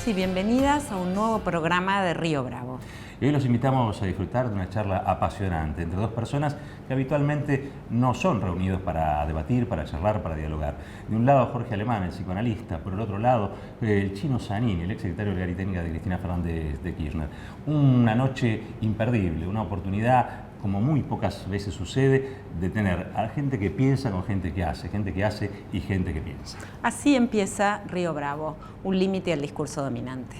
y bienvenidas a un nuevo programa de Río Bravo. Y hoy los invitamos a disfrutar de una charla apasionante entre dos personas que habitualmente no son reunidos para debatir, para charlar, para dialogar. De un lado Jorge Alemán, el psicoanalista, por el otro lado el Chino Zanini, el exsecretario de Técnica de Cristina Fernández de Kirchner. Una noche imperdible, una oportunidad, como muy pocas veces sucede, de tener a gente que piensa con gente que hace y gente que piensa. Así empieza Río Bravo, un límite al discurso dominante.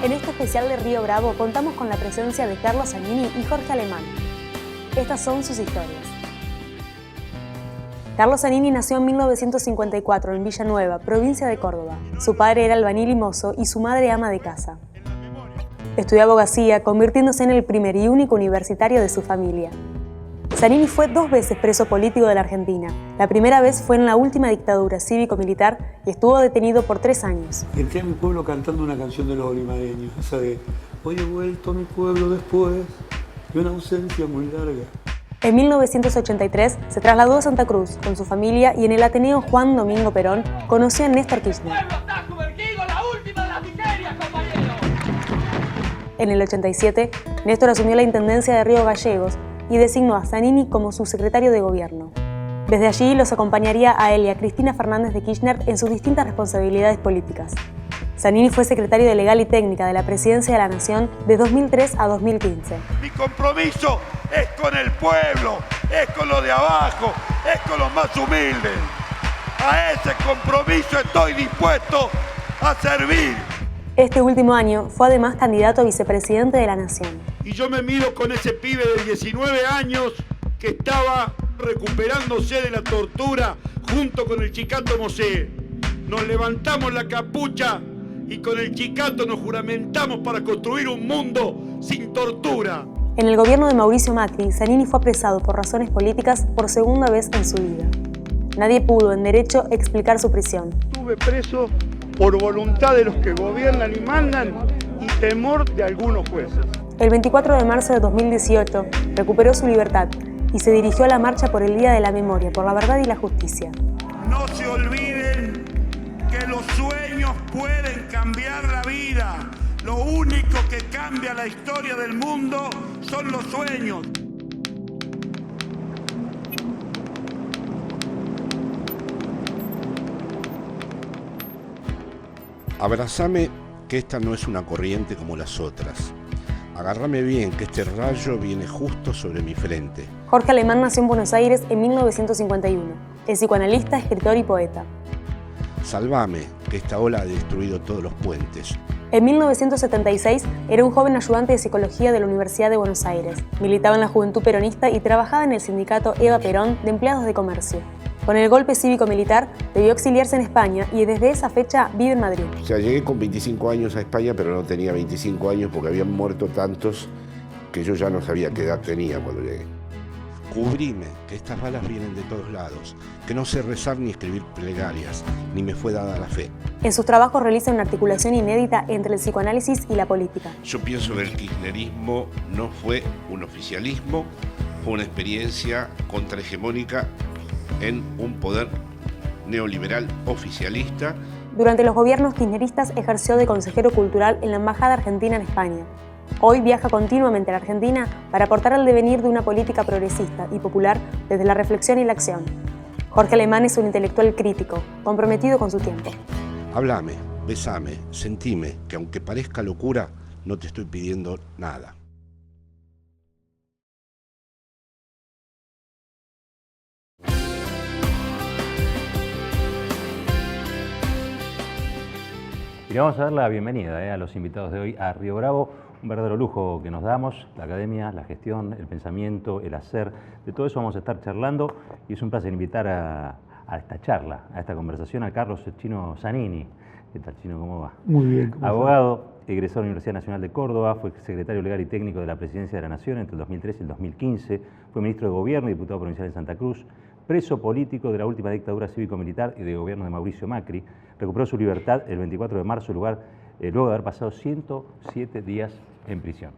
En este especial de Río Bravo contamos con la presencia de Carlos Zanini y Jorge Alemán. Estas son sus historias. Carlos Zanini nació en 1954 en Villanueva, provincia de Córdoba. Su padre era albañil y mozo y su madre ama de casa. Estudió abogacía, convirtiéndose en el primer y único universitario de su familia. Zanini fue 2 veces preso político de la Argentina. La primera vez fue en la última dictadura cívico-militar y estuvo detenido por 3 años. Entré a mi pueblo cantando una canción de los olimareños, esa de hoy he vuelto a mi pueblo después de una ausencia muy larga. En 1983 se trasladó a Santa Cruz con su familia y en el Ateneo Juan Domingo Perón conoció a Néstor Kirchner. ¡El pueblo está sumergido en la última de las miserias, compañeros! En el 87, Néstor asumió la intendencia de Río Gallegos y designó a Zanini como su secretario de gobierno. Desde allí los acompañaría a él y a Cristina Fernández de Kirchner en sus distintas responsabilidades políticas. Zanini fue secretario de Legal y Técnica de la Presidencia de la Nación de 2003 a 2015. Mi compromiso es con el pueblo, es con los de abajo, es con los más humildes. A ese compromiso estoy dispuesto a servir. Este último año fue además candidato a vicepresidente de la Nación. Y yo me miro con ese pibe de 19 años que estaba recuperándose de la tortura junto con el Chicato Mosé. Nos levantamos la capucha y con el Chicato nos juramentamos para construir un mundo sin tortura. En el gobierno de Mauricio Macri, Zanini fue apresado por razones políticas por segunda vez en su vida. Nadie pudo, en derecho, explicar su prisión. Estuve preso por voluntad de los que gobiernan y mandan y temor de algunos jueces. El 24 de marzo de 2018 recuperó su libertad y se dirigió a la marcha por el Día de la Memoria, por la Verdad y la Justicia. No se olviden que los sueños pueden cambiar la vida. Lo único que cambia la historia del mundo son los sueños. Abrazame, que esta no es una corriente como las otras. Agárrame bien, que este rayo viene justo sobre mi frente. Jorge Alemán nació en Buenos Aires en 1951. Es psicoanalista, escritor y poeta. Salvame, que esta ola ha destruido todos los puentes. En 1976 era un joven ayudante de psicología de la Universidad de Buenos Aires. Militaba en la Juventud Peronista y trabajaba en el sindicato Eva Perón de empleados de comercio. Con el golpe cívico-militar debió exiliarse en España y desde esa fecha vive en Madrid. O sea, llegué con 25 años a España, pero no tenía 25 años porque habían muerto tantos que yo ya no sabía qué edad tenía cuando llegué. Cubrime, que estas balas vienen de todos lados, que no sé rezar ni escribir plegarias, ni me fue dada la fe. En sus trabajos realiza una articulación inédita entre el psicoanálisis y la política. Yo pienso que el kirchnerismo no fue un oficialismo, fue una experiencia contrahegemónica en un poder neoliberal oficialista. Durante los gobiernos kirchneristas ejerció de consejero cultural en la Embajada Argentina en España. Hoy viaja continuamente a la Argentina para aportar al devenir de una política progresista y popular desde la reflexión y la acción. Jorge Alemán es un intelectual crítico, comprometido con su tiempo. Háblame, besame, sentime, que aunque parezca locura, no te estoy pidiendo nada. Y le vamos a dar la bienvenida a los invitados de hoy a Río Bravo, un verdadero lujo que nos damos, la academia, la gestión, el pensamiento, el hacer, de todo eso vamos a estar charlando y es un placer invitar a esta charla, a esta conversación a Carlos Chino Zanini. ¿Qué tal, Chino? ¿Cómo va? Muy bien. Abogado, egresado de la Universidad Nacional de Córdoba, fue secretario legal y técnico de la Presidencia de la Nación entre el 2003 y el 2015, fue ministro de Gobierno y diputado provincial en Santa Cruz, preso político de la última dictadura cívico-militar y de gobierno de Mauricio Macri, recuperó su libertad el 24 de marzo, luego de haber pasado 107 días en prisión.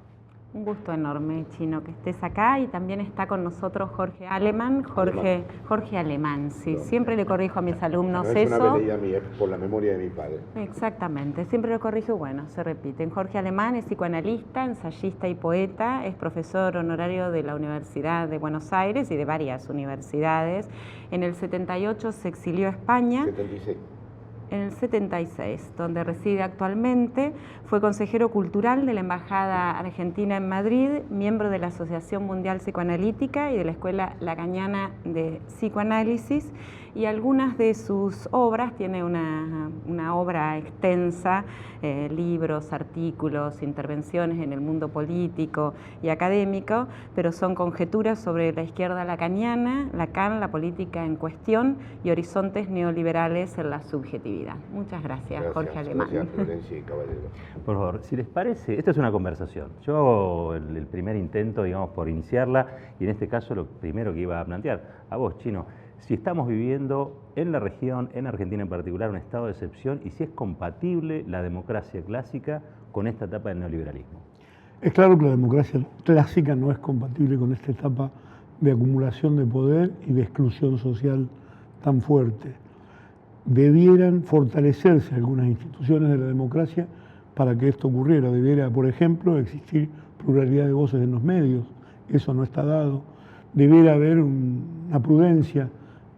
Un gusto enorme, Chino, que estés acá, y también está con nosotros Jorge Alemán. Jorge Alemán, sí. Siempre le corrijo a mis alumnos no es eso. una velilla mía, es por la memoria de mi padre. Exactamente, siempre lo corrijo y bueno, se repiten. Jorge Alemán es psicoanalista, ensayista y poeta, es profesor honorario de la Universidad de Buenos Aires y de varias universidades. En el 78 se exilió a España. 76. En el 76, donde reside actualmente, fue consejero cultural de la Embajada Argentina en Madrid, miembro de la Asociación Mundial Psicoanalítica y de la Escuela Lacaniana de Psicoanálisis, y algunas de sus obras, tiene una obra extensa, libros, artículos, intervenciones en el mundo político y académico, pero son conjeturas sobre la izquierda lacaniana, Lacan, la política en cuestión y horizontes neoliberales en la subjetividad. Muchas gracias, Jorge Alemán. Gracias, Florencia y caballero. Por favor, si les parece, esta es una conversación. Yo hago el primer intento, digamos, por iniciarla, y en este caso lo primero que iba a plantear a vos, Chino, si estamos viviendo en la región, en Argentina en particular, un estado de excepción y si es compatible la democracia clásica con esta etapa del neoliberalismo. Es claro que la democracia clásica no es compatible con esta etapa de acumulación de poder y de exclusión social tan fuerte. Debieran fortalecerse algunas instituciones de la democracia para que esto ocurriera. Debiera, por ejemplo, existir pluralidad de voces en los medios. Eso no está dado. Debiera haber una prudencia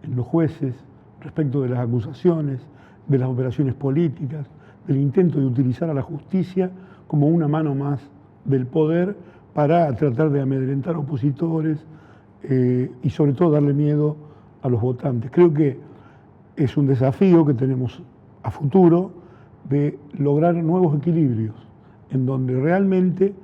en los jueces respecto de las acusaciones, de las operaciones políticas, del intento de utilizar a la justicia como una mano más del poder para tratar de amedrentar opositores y sobre todo darle miedo a los votantes. Creo que es un desafío que tenemos a futuro de lograr nuevos equilibrios en donde realmente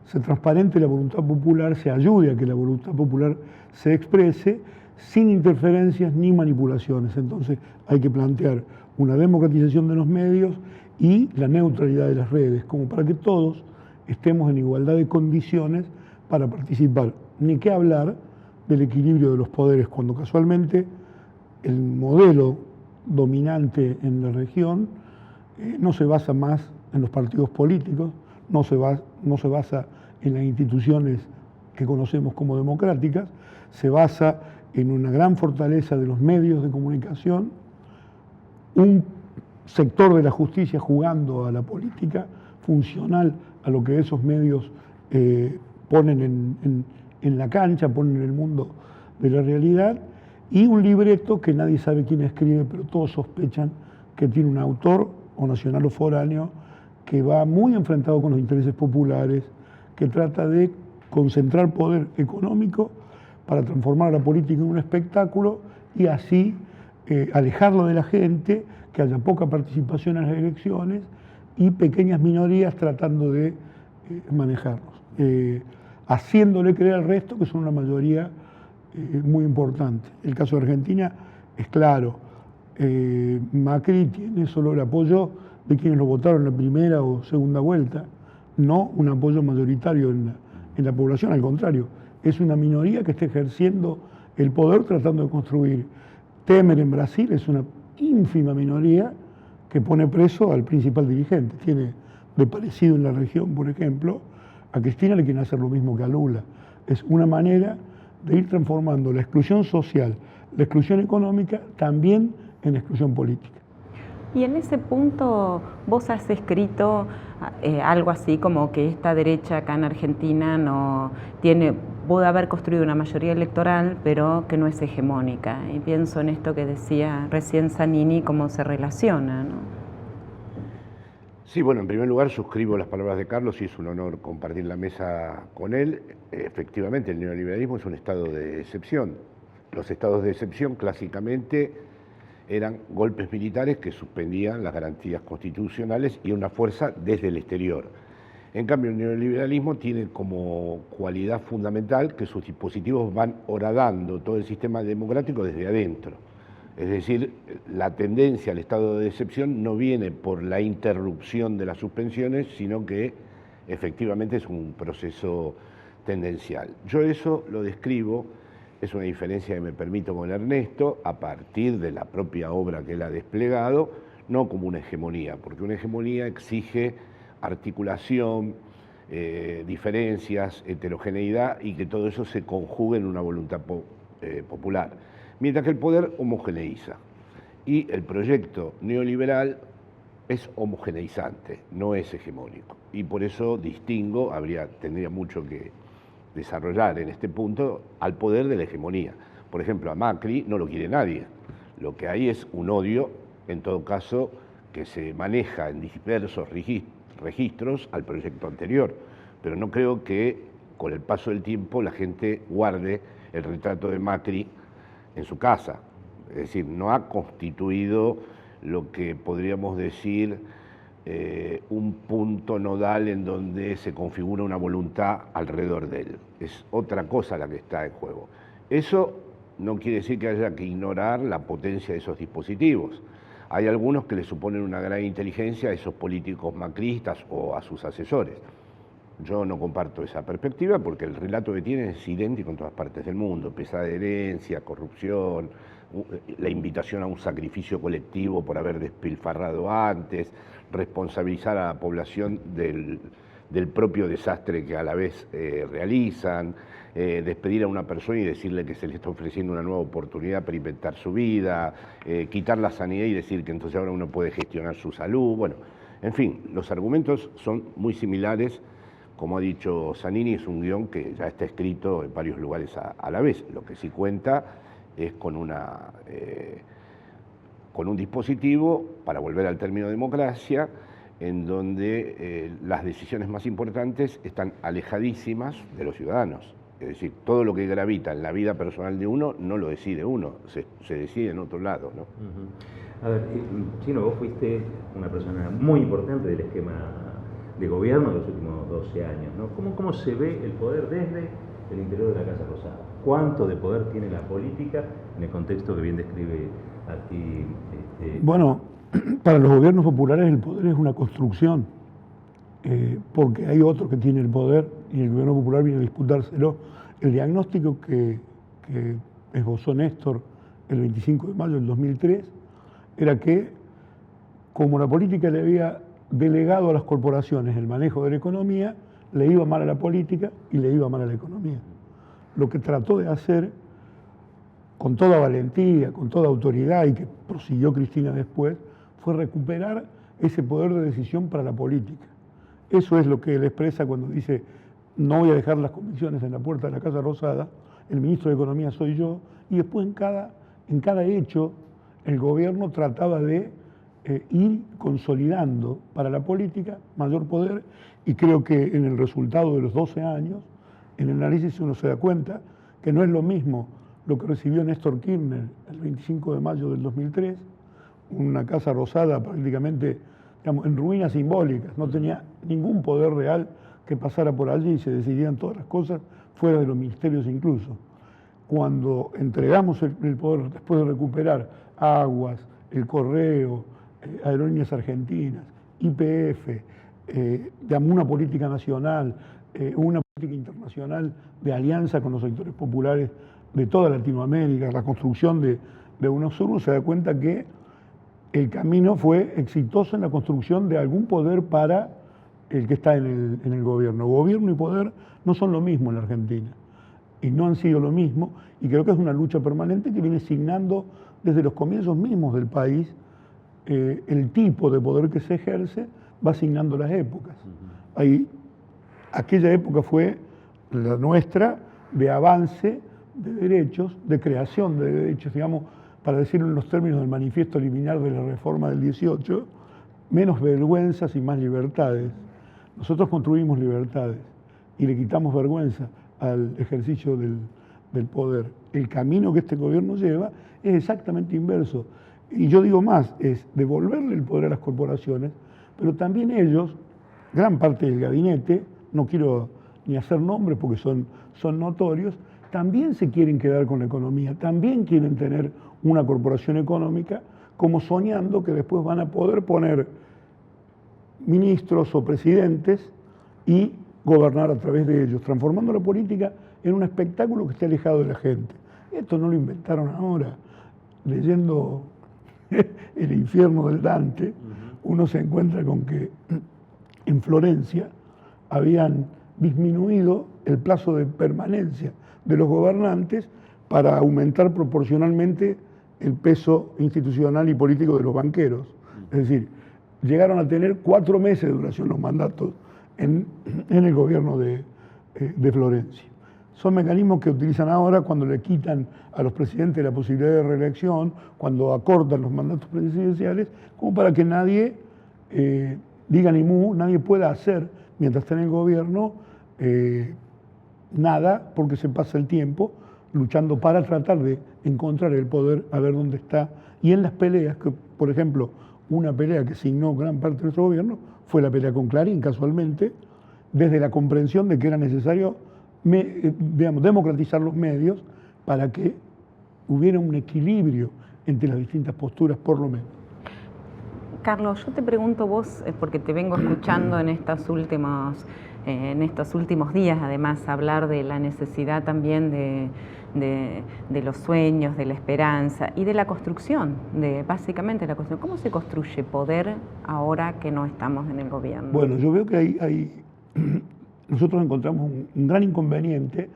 se transparente la voluntad popular, se ayude a que la voluntad popular se exprese sin interferencias ni manipulaciones. Entonces hay que plantear una democratización de los medios y la neutralidad de las redes, como para que todos estemos en igualdad de condiciones para participar. Ni qué hablar del equilibrio de los poderes, cuando casualmente el modelo dominante en la región no se basa más en los partidos políticos, no se basa en las instituciones que conocemos como democráticas, se basa en una gran fortaleza de los medios de comunicación, un sector de la justicia jugando a la política, funcional a lo que esos medios ponen en la cancha, ponen en el mundo de la realidad, y un libreto que nadie sabe quién escribe, pero todos sospechan que tiene un autor, o nacional o foráneo, que va muy enfrentado con los intereses populares, que trata de concentrar poder económico para transformar a la política en un espectáculo y así alejarlo de la gente, que haya poca participación en las elecciones y pequeñas minorías tratando de manejarlos, haciéndole creer al resto que son una mayoría muy importante. El caso de Argentina es claro, Macri tiene solo el apoyo de quienes lo votaron en la primera o segunda vuelta, no un apoyo mayoritario en la población, al contrario, es una minoría que está ejerciendo el poder tratando de construir. Temer en Brasil es una ínfima minoría que pone preso al principal dirigente. Tiene de parecido en la región, por ejemplo, a Cristina le quieren hacer lo mismo que a Lula. Es una manera de ir transformando la exclusión social, la exclusión económica, también en exclusión política. Y en ese punto vos has escrito algo así como que esta derecha acá en Argentina no puede haber construido una mayoría electoral, pero que no es hegemónica. Y pienso en esto que decía recién Zanini, cómo se relaciona, ¿no? Sí, bueno, en primer lugar suscribo las palabras de Carlos y es un honor compartir la mesa con él. Efectivamente, el neoliberalismo es un estado de excepción. Los estados de excepción clásicamente eran golpes militares que suspendían las garantías constitucionales y una fuerza desde el exterior. En cambio, el neoliberalismo tiene como cualidad fundamental que sus dispositivos van horadando todo el sistema democrático desde adentro. Es decir, la tendencia al estado de excepción no viene por la interrupción de las suspensiones, sino que efectivamente es un proceso tendencial. Yo eso lo describo, es una diferencia que me permito con Ernesto, a partir de la propia obra que él ha desplegado, no como una hegemonía, porque una hegemonía exige articulación, diferencias, heterogeneidad y que todo eso se conjugue en una voluntad popular. Mientras que el poder homogeneiza. Y el proyecto neoliberal es homogeneizante, no es hegemónico. Y por eso distingo, tendría mucho que desarrollar en este punto, al poder de la hegemonía. Por ejemplo, a Macri no lo quiere nadie. Lo que hay es un odio, en todo caso, que se maneja en diversos registros al proyecto anterior. Pero no creo que con el paso del tiempo la gente guarde el retrato de Macri en su casa. Es decir, no ha constituido lo que podríamos decir un punto nodal en donde se configura una voluntad alrededor de él. Es otra cosa la que está en juego. Eso no quiere decir que haya que ignorar la potencia de esos dispositivos. Hay algunos que le suponen una gran inteligencia a esos políticos macristas o a sus asesores. Yo no comparto esa perspectiva porque el relato que tienen es idéntico en todas partes del mundo. Pesada herencia, corrupción, la invitación a un sacrificio colectivo por haber despilfarrado antes, responsabilizar a la población del propio desastre que a la vez realizan, despedir a una persona y decirle que se le está ofreciendo una nueva oportunidad para inventar su vida, quitar la sanidad y decir que entonces ahora uno puede gestionar su salud. Bueno, en fin, los argumentos son muy similares. Como ha dicho Zanini, es un guión que ya está escrito en varios lugares a la vez. Lo que sí cuenta es con un dispositivo, para volver al término democracia, en donde las decisiones más importantes están alejadísimas de los ciudadanos. Es decir, todo lo que gravita en la vida personal de uno no lo decide uno, se decide en otro lado, ¿no? A ver, Chino, vos fuiste una persona muy importante del esquema de gobierno de los últimos 12 años, ¿no? ¿Cómo se ve el poder desde el interior de la Casa Rosada? ¿Cuánto de poder tiene la política en el contexto que bien describe aquí? Bueno, para los gobiernos populares el poder es una construcción, porque hay otro que tiene el poder y el gobierno popular viene a disputárselo. El diagnóstico que esbozó Néstor el 25 de mayo del 2003 era que, como la política le había delegado a las corporaciones el manejo de la economía, le iba mal a la política y le iba mal a la economía. Lo que trató de hacer con toda valentía, con toda autoridad y que prosiguió Cristina después, fue recuperar ese poder de decisión para la política. Eso es lo que él expresa cuando dice: no voy a dejar las convicciones en la puerta de la Casa Rosada, el ministro de Economía soy yo, y después en cada hecho el gobierno trataba de ir consolidando para la política mayor poder, y creo que en el resultado de los 12 años, en el análisis uno se da cuenta que no es lo mismo lo que recibió Néstor Kirchner el 25 de mayo del 2003, una Casa Rosada prácticamente, digamos, en ruinas simbólicas, no tenía ningún poder real que pasara por allí y se decidían todas las cosas fuera de los ministerios incluso. Cuando entregamos el poder después de recuperar Aguas, el Correo, Aerolíneas Argentinas, YPF, una política nacional, una política internacional de alianza con los sectores populares de toda Latinoamérica, la construcción de UNASUR, uno se da cuenta que el camino fue exitoso en la construcción de algún poder para el que está en el gobierno. Gobierno y poder no son lo mismo en la Argentina y no han sido lo mismo, y creo que es una lucha permanente que viene signando desde los comienzos mismos del país. El tipo de poder que se ejerce va asignando las épocas. Aquella época fue la nuestra de avance de derechos, de creación de derechos, digamos, para decirlo en los términos del manifiesto liminar de la reforma del 18, menos vergüenzas y más libertades. Nosotros construimos libertades y le quitamos vergüenza al ejercicio del poder. El camino que este gobierno lleva es exactamente inverso. Y yo digo más, es devolverle el poder a las corporaciones, pero también ellos, gran parte del gabinete, no quiero ni hacer nombres porque son notorios, también se quieren quedar con la economía, también quieren tener una corporación económica, como soñando que después van a poder poner ministros o presidentes y gobernar a través de ellos, transformando la política en un espectáculo que esté alejado de la gente. Esto no lo inventaron ahora. Leyendo El infierno del Dante, uno se encuentra con que en Florencia habían disminuido el plazo de permanencia de los gobernantes para aumentar proporcionalmente el peso institucional y político de los banqueros. Es decir, llegaron a tener 4 meses de duración los mandatos en el gobierno de Florencia. Son mecanismos que utilizan ahora cuando le quitan a los presidentes la posibilidad de reelección, cuando acortan los mandatos presidenciales, como para que nadie diga ni mu, nadie pueda hacer, mientras está en el gobierno, nada, porque se pasa el tiempo luchando para tratar de encontrar el poder, a ver dónde está. Y en las peleas, que por ejemplo, una pelea que signó gran parte de nuestro gobierno fue la pelea con Clarín, casualmente, desde la comprensión de que era necesario democratizar los medios para que hubiera un equilibrio entre las distintas posturas, por lo menos. Carlos, yo te pregunto vos, porque te vengo escuchando en estos últimos días, además, hablar de la necesidad también de los sueños, de la esperanza y de la construcción, básicamente la construcción. ¿Cómo se construye poder ahora que no estamos en el gobierno? Bueno, yo veo que nosotros encontramos un gran inconveniente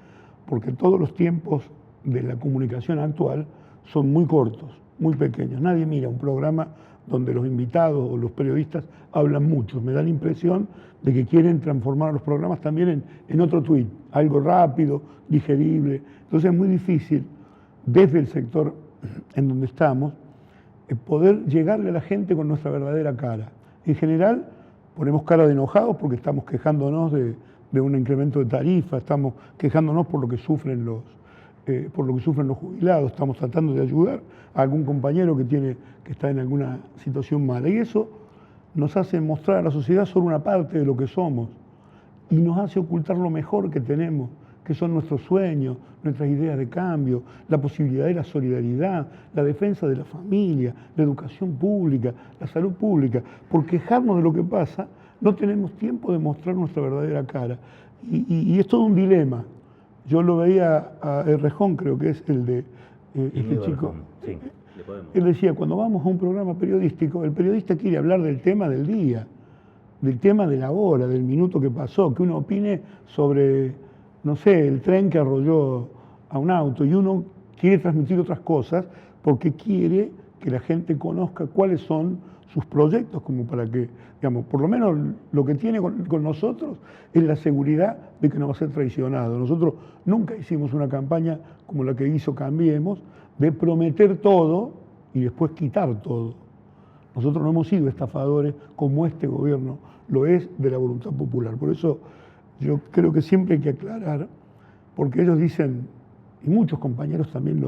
porque todos los tiempos de la comunicación actual son muy cortos, muy pequeños. Nadie mira un programa donde los invitados o los periodistas hablan mucho. Me da la impresión de que quieren transformar los programas también en otro tuit, algo rápido, digerible. Entonces es muy difícil, desde el sector en donde estamos, poder llegarle a la gente con nuestra verdadera cara. En general, ponemos cara de enojados porque estamos quejándonos de un incremento de tarifa, estamos quejándonos por lo que sufren los jubilados, estamos tratando de ayudar a algún compañero que está en alguna situación mala. Y eso nos hace mostrar a la sociedad solo una parte de lo que somos y nos hace ocultar lo mejor que tenemos, que son nuestros sueños, nuestras ideas de cambio, la posibilidad de la solidaridad, la defensa de la familia, la educación pública, la salud pública. Por quejarnos de lo que pasa, no tenemos tiempo de mostrar nuestra verdadera cara. Y es todo un dilema. Yo lo veía a Errejón, creo que es el de este chico. Sí, le podemos. Él decía, cuando vamos a un programa periodístico, el periodista quiere hablar del tema del día, del tema de la hora, del minuto que pasó, que uno opine sobre, no sé, el tren que arrolló a un auto, y uno quiere transmitir otras cosas porque quiere que la gente conozca cuáles son sus proyectos, como para que, digamos, por lo menos lo que tiene con nosotros es la seguridad de que no va a ser traicionado. Nosotros nunca hicimos una campaña como la que hizo Cambiemos, de prometer todo y después quitar todo. Nosotros no hemos sido estafadores como este gobierno lo es de la voluntad popular. Por eso yo creo que siempre hay que aclarar, porque ellos dicen, y muchos compañeros también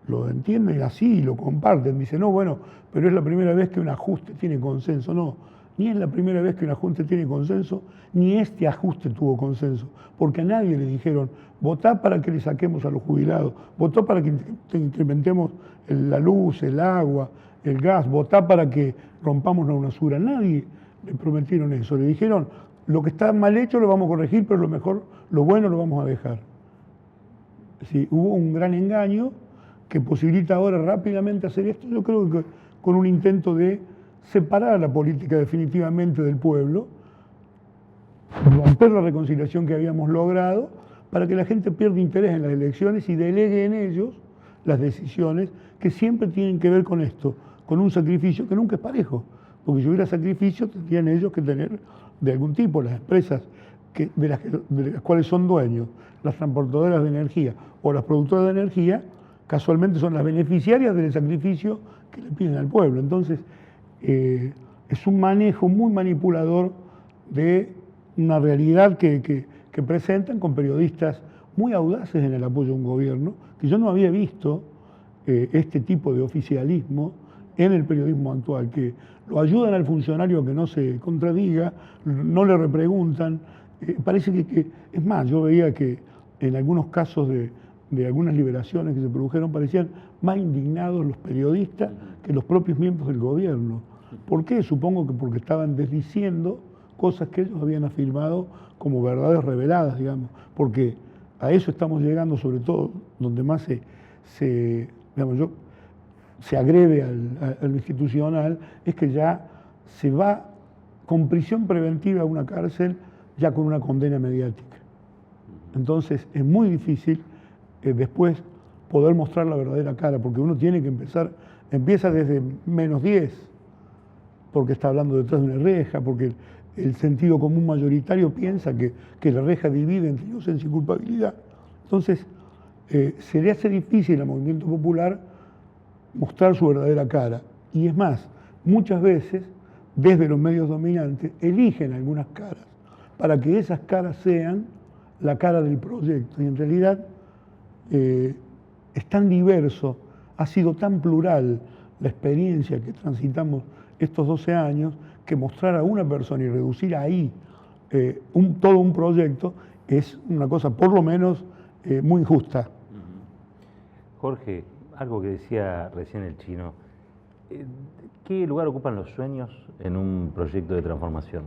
lo entienden así y lo comparten, dicen, no, bueno, pero es la primera vez que un ajuste tiene consenso. No, ni es la primera vez que un ajuste tiene consenso, ni este ajuste tuvo consenso, porque a nadie le dijeron, votá para que le saquemos a los jubilados, votá para que incrementemos la luz, el agua, el gas, votá para que rompamos la UNASUR. A nadie le prometieron eso, le dijeron, lo que está mal hecho lo vamos a corregir, pero lo bueno lo vamos a dejar. Sí, hubo un gran engaño que posibilita ahora rápidamente hacer esto, yo creo que con un intento de separar a la política definitivamente del pueblo, romper la reconciliación que habíamos logrado, para que la gente pierda interés en las elecciones y delegue en ellos las decisiones que siempre tienen que ver con esto, con un sacrificio que nunca es parejo, porque si hubiera sacrificio tendrían ellos que tener de algún tipo las empresas de las cuales son dueños, las transportadoras de energía o las productoras de energía, casualmente son las beneficiarias del sacrificio que le piden al pueblo. Entonces, es un manejo muy manipulador de una realidad que presentan con periodistas muy audaces en el apoyo a un gobierno, que yo no había visto este tipo de oficialismo en el periodismo actual, que lo ayudan al funcionario a que no se contradiga, no le repreguntan. Parece que, es más, yo veía que en algunos casos de algunas liberaciones que se produjeron parecían más indignados los periodistas que los propios miembros del gobierno. ¿Por qué? Supongo que porque estaban desdiciendo cosas que ellos habían afirmado como verdades reveladas, digamos, porque a eso estamos llegando, sobre todo donde más se agrede a lo institucional, es que ya se va con prisión preventiva a una cárcel ya con una condena mediática. Entonces es muy difícil después poder mostrar la verdadera cara, porque uno tiene que empieza desde -10, porque está hablando detrás de una reja, porque el sentido común mayoritario piensa que la reja divide entre inocencia y culpabilidad. Entonces, se le hace difícil al movimiento popular mostrar su verdadera cara. Y es más, muchas veces, desde los medios dominantes, eligen algunas caras para que esas caras sean la cara del proyecto. Y en realidad es tan diverso, ha sido tan plural la experiencia que transitamos estos 12 años, que mostrar a una persona y reducir ahí todo un proyecto es una cosa por lo menos muy injusta. Jorge, algo que decía recién el chino, ¿qué lugar ocupan los sueños en un proyecto de transformación?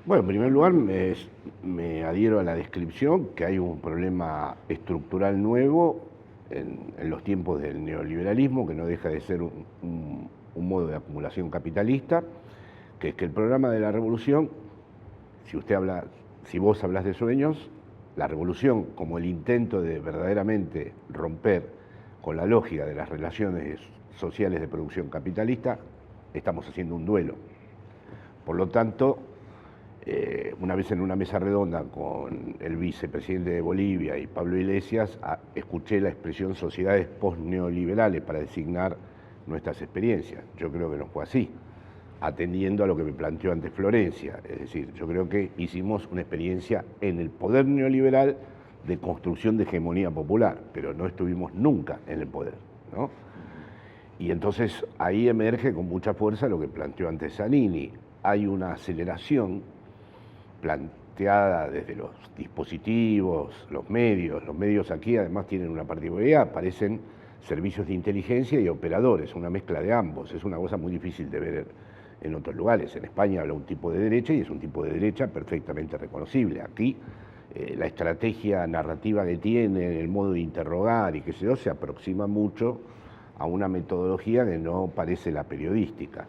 Bueno, en primer lugar me adhiero a la descripción que hay un problema estructural nuevo en los tiempos del neoliberalismo, que no deja de ser un modo de acumulación capitalista, que es que el programa de la revolución, si vos hablas de sueños, la revolución como el intento de verdaderamente romper con la lógica de las relaciones sociales de producción capitalista, estamos haciendo un duelo. Por lo tanto, una vez en una mesa redonda con el vicepresidente de Bolivia y Pablo Iglesias, escuché la expresión sociedades post-neoliberales para designar nuestras experiencias. Yo creo que no fue así, atendiendo a lo que me planteó antes Florencia. Es decir, yo creo que hicimos una experiencia en el poder neoliberal de construcción de hegemonía popular, pero no estuvimos nunca en el poder, ¿no? Y entonces ahí emerge con mucha fuerza lo que planteó antes Zanini. Hay una aceleración planteada desde los dispositivos, los medios aquí además tienen una particularidad, parecen servicios de inteligencia y operadores, una mezcla de ambos. Es una cosa muy difícil de ver en otros lugares. En España habla un tipo de derecha y es un tipo de derecha perfectamente reconocible. Aquí la estrategia narrativa que tiene, el modo de interrogar y qué sé yo, se aproxima mucho a una metodología que no parece la periodística.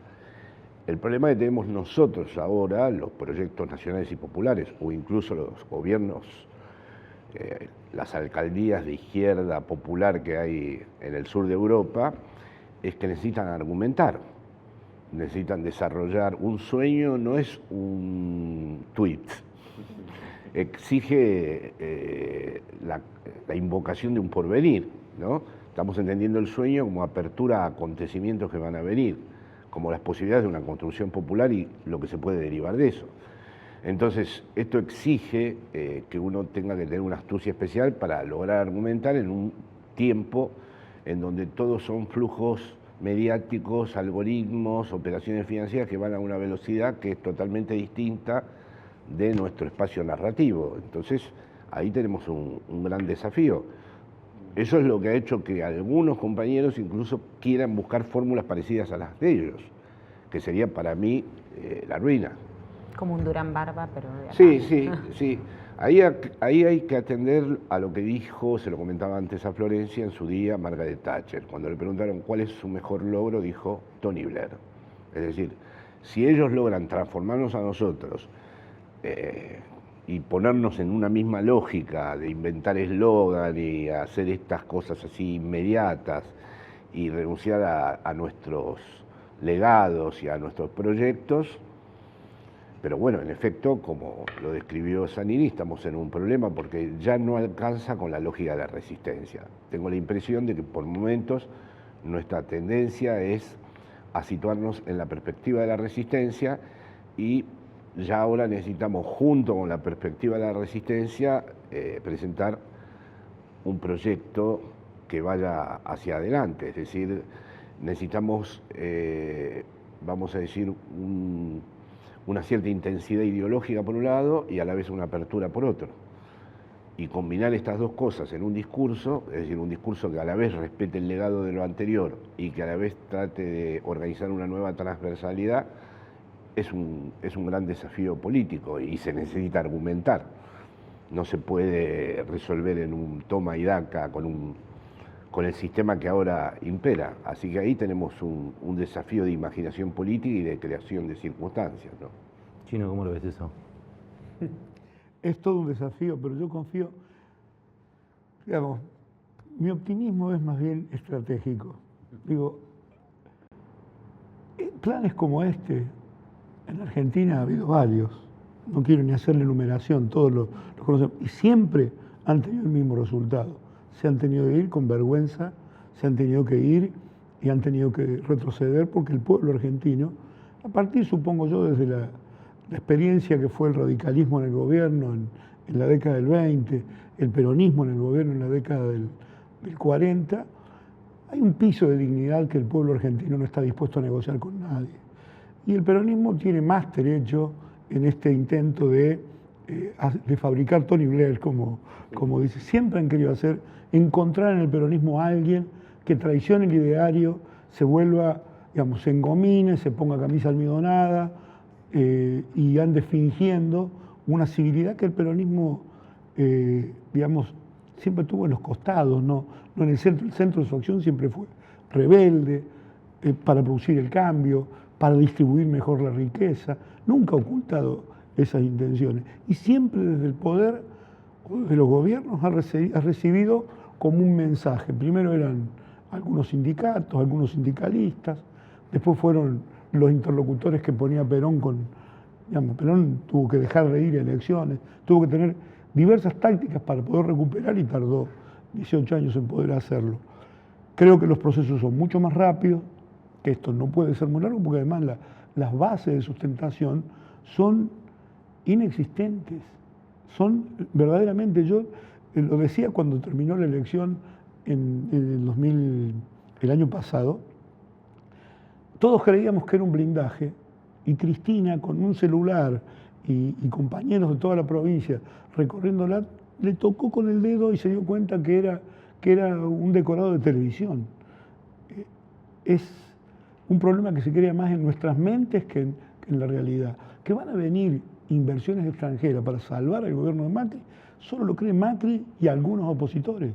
El problema que tenemos nosotros ahora, los proyectos nacionales y populares, o incluso los gobiernos, las alcaldías de izquierda popular que hay en el sur de Europa, es que necesitan argumentar, necesitan desarrollar. Un sueño no es un tuit, exige la invocación de un porvenir, ¿no? Estamos entendiendo el sueño como apertura a acontecimientos que van a venir, como las posibilidades de una construcción popular y lo que se puede derivar de eso. Entonces, esto exige que uno tenga que tener una astucia especial para lograr argumentar en un tiempo en donde todos son flujos mediáticos, algoritmos, operaciones financieras que van a una velocidad que es totalmente distinta de nuestro espacio narrativo. Entonces, ahí tenemos un gran desafío. Eso es lo que ha hecho que algunos compañeros incluso quieran buscar fórmulas parecidas a las de ellos, que sería para mí la ruina. Como un Durán Barba, pero de acá. Sí. Ahí hay que atender a lo que dijo, se lo comentaba antes a Florencia, en su día Margaret Thatcher. Cuando le preguntaron cuál es su mejor logro, dijo Tony Blair. Es decir, si ellos logran transformarnos a nosotros y ponernos en una misma lógica de inventar eslogan y hacer estas cosas así inmediatas y renunciar a nuestros legados y a nuestros proyectos. Pero bueno, en efecto, como lo describió Zanini, estamos en un problema porque ya no alcanza con la lógica de la resistencia. Tengo la impresión de que por momentos nuestra tendencia es a situarnos en la perspectiva de la resistencia y ya ahora necesitamos, junto con la perspectiva de la resistencia, presentar un proyecto que vaya hacia adelante, es decir, necesitamos, vamos a decir, una cierta intensidad ideológica por un lado y a la vez una apertura por otro. Y combinar estas dos cosas en un discurso, es decir, un discurso que a la vez respete el legado de lo anterior y que a la vez trate de organizar una nueva transversalidad, es un gran desafío político y se necesita argumentar. No se puede resolver en un toma y daca con el sistema que ahora impera. Así que ahí tenemos un desafío de imaginación política y de creación de circunstancias, ¿no? Chino, ¿cómo lo ves eso? Es todo un desafío, pero yo confío, digamos, mi optimismo es más bien estratégico. Digo, planes como este, en Argentina ha habido varios, no quiero ni hacerle enumeración, todos los conocemos, y siempre han tenido el mismo resultado. Se han tenido que ir con vergüenza, se han tenido que ir y han tenido que retroceder porque el pueblo argentino, a partir, supongo yo, desde la experiencia que fue el radicalismo en el gobierno en la década del 20, el peronismo en el gobierno en la década del 40, hay un piso de dignidad que el pueblo argentino no está dispuesto a negociar con nadie. Y el peronismo tiene más derecho en este intento de fabricar Tony Blair, como dice. Siempre han querido encontrar en el peronismo a alguien que traicione el ideario, se vuelva, digamos, se engomine, se ponga camisa almidonada, y ande fingiendo una civilidad que el peronismo, digamos, siempre tuvo en los costados, no en el centro. El centro de su acción siempre fue rebelde, para producir el cambio, para distribuir mejor la riqueza. Nunca ha ocultado esas intenciones. Y siempre desde el poder, de los gobiernos, ha recibido como un mensaje. Primero eran algunos sindicatos, algunos sindicalistas, después fueron los interlocutores que ponía Perón Perón tuvo que dejar de ir a elecciones, tuvo que tener diversas tácticas para poder recuperar y tardó 18 años en poder hacerlo. Creo que los procesos son mucho más rápidos, que esto no puede ser muy largo porque además las bases de sustentación son inexistentes, son verdaderamente, yo lo decía cuando terminó la elección en el 2000, el año pasado, todos creíamos que era un blindaje y Cristina con un celular y compañeros de toda la provincia recorriéndola, le tocó con el dedo y se dio cuenta que era un decorado de televisión. Es un problema que se crea más en nuestras mentes que en la realidad. Que van a venir inversiones extranjeras para salvar al gobierno de Macri, solo lo cree Macri y algunos opositores.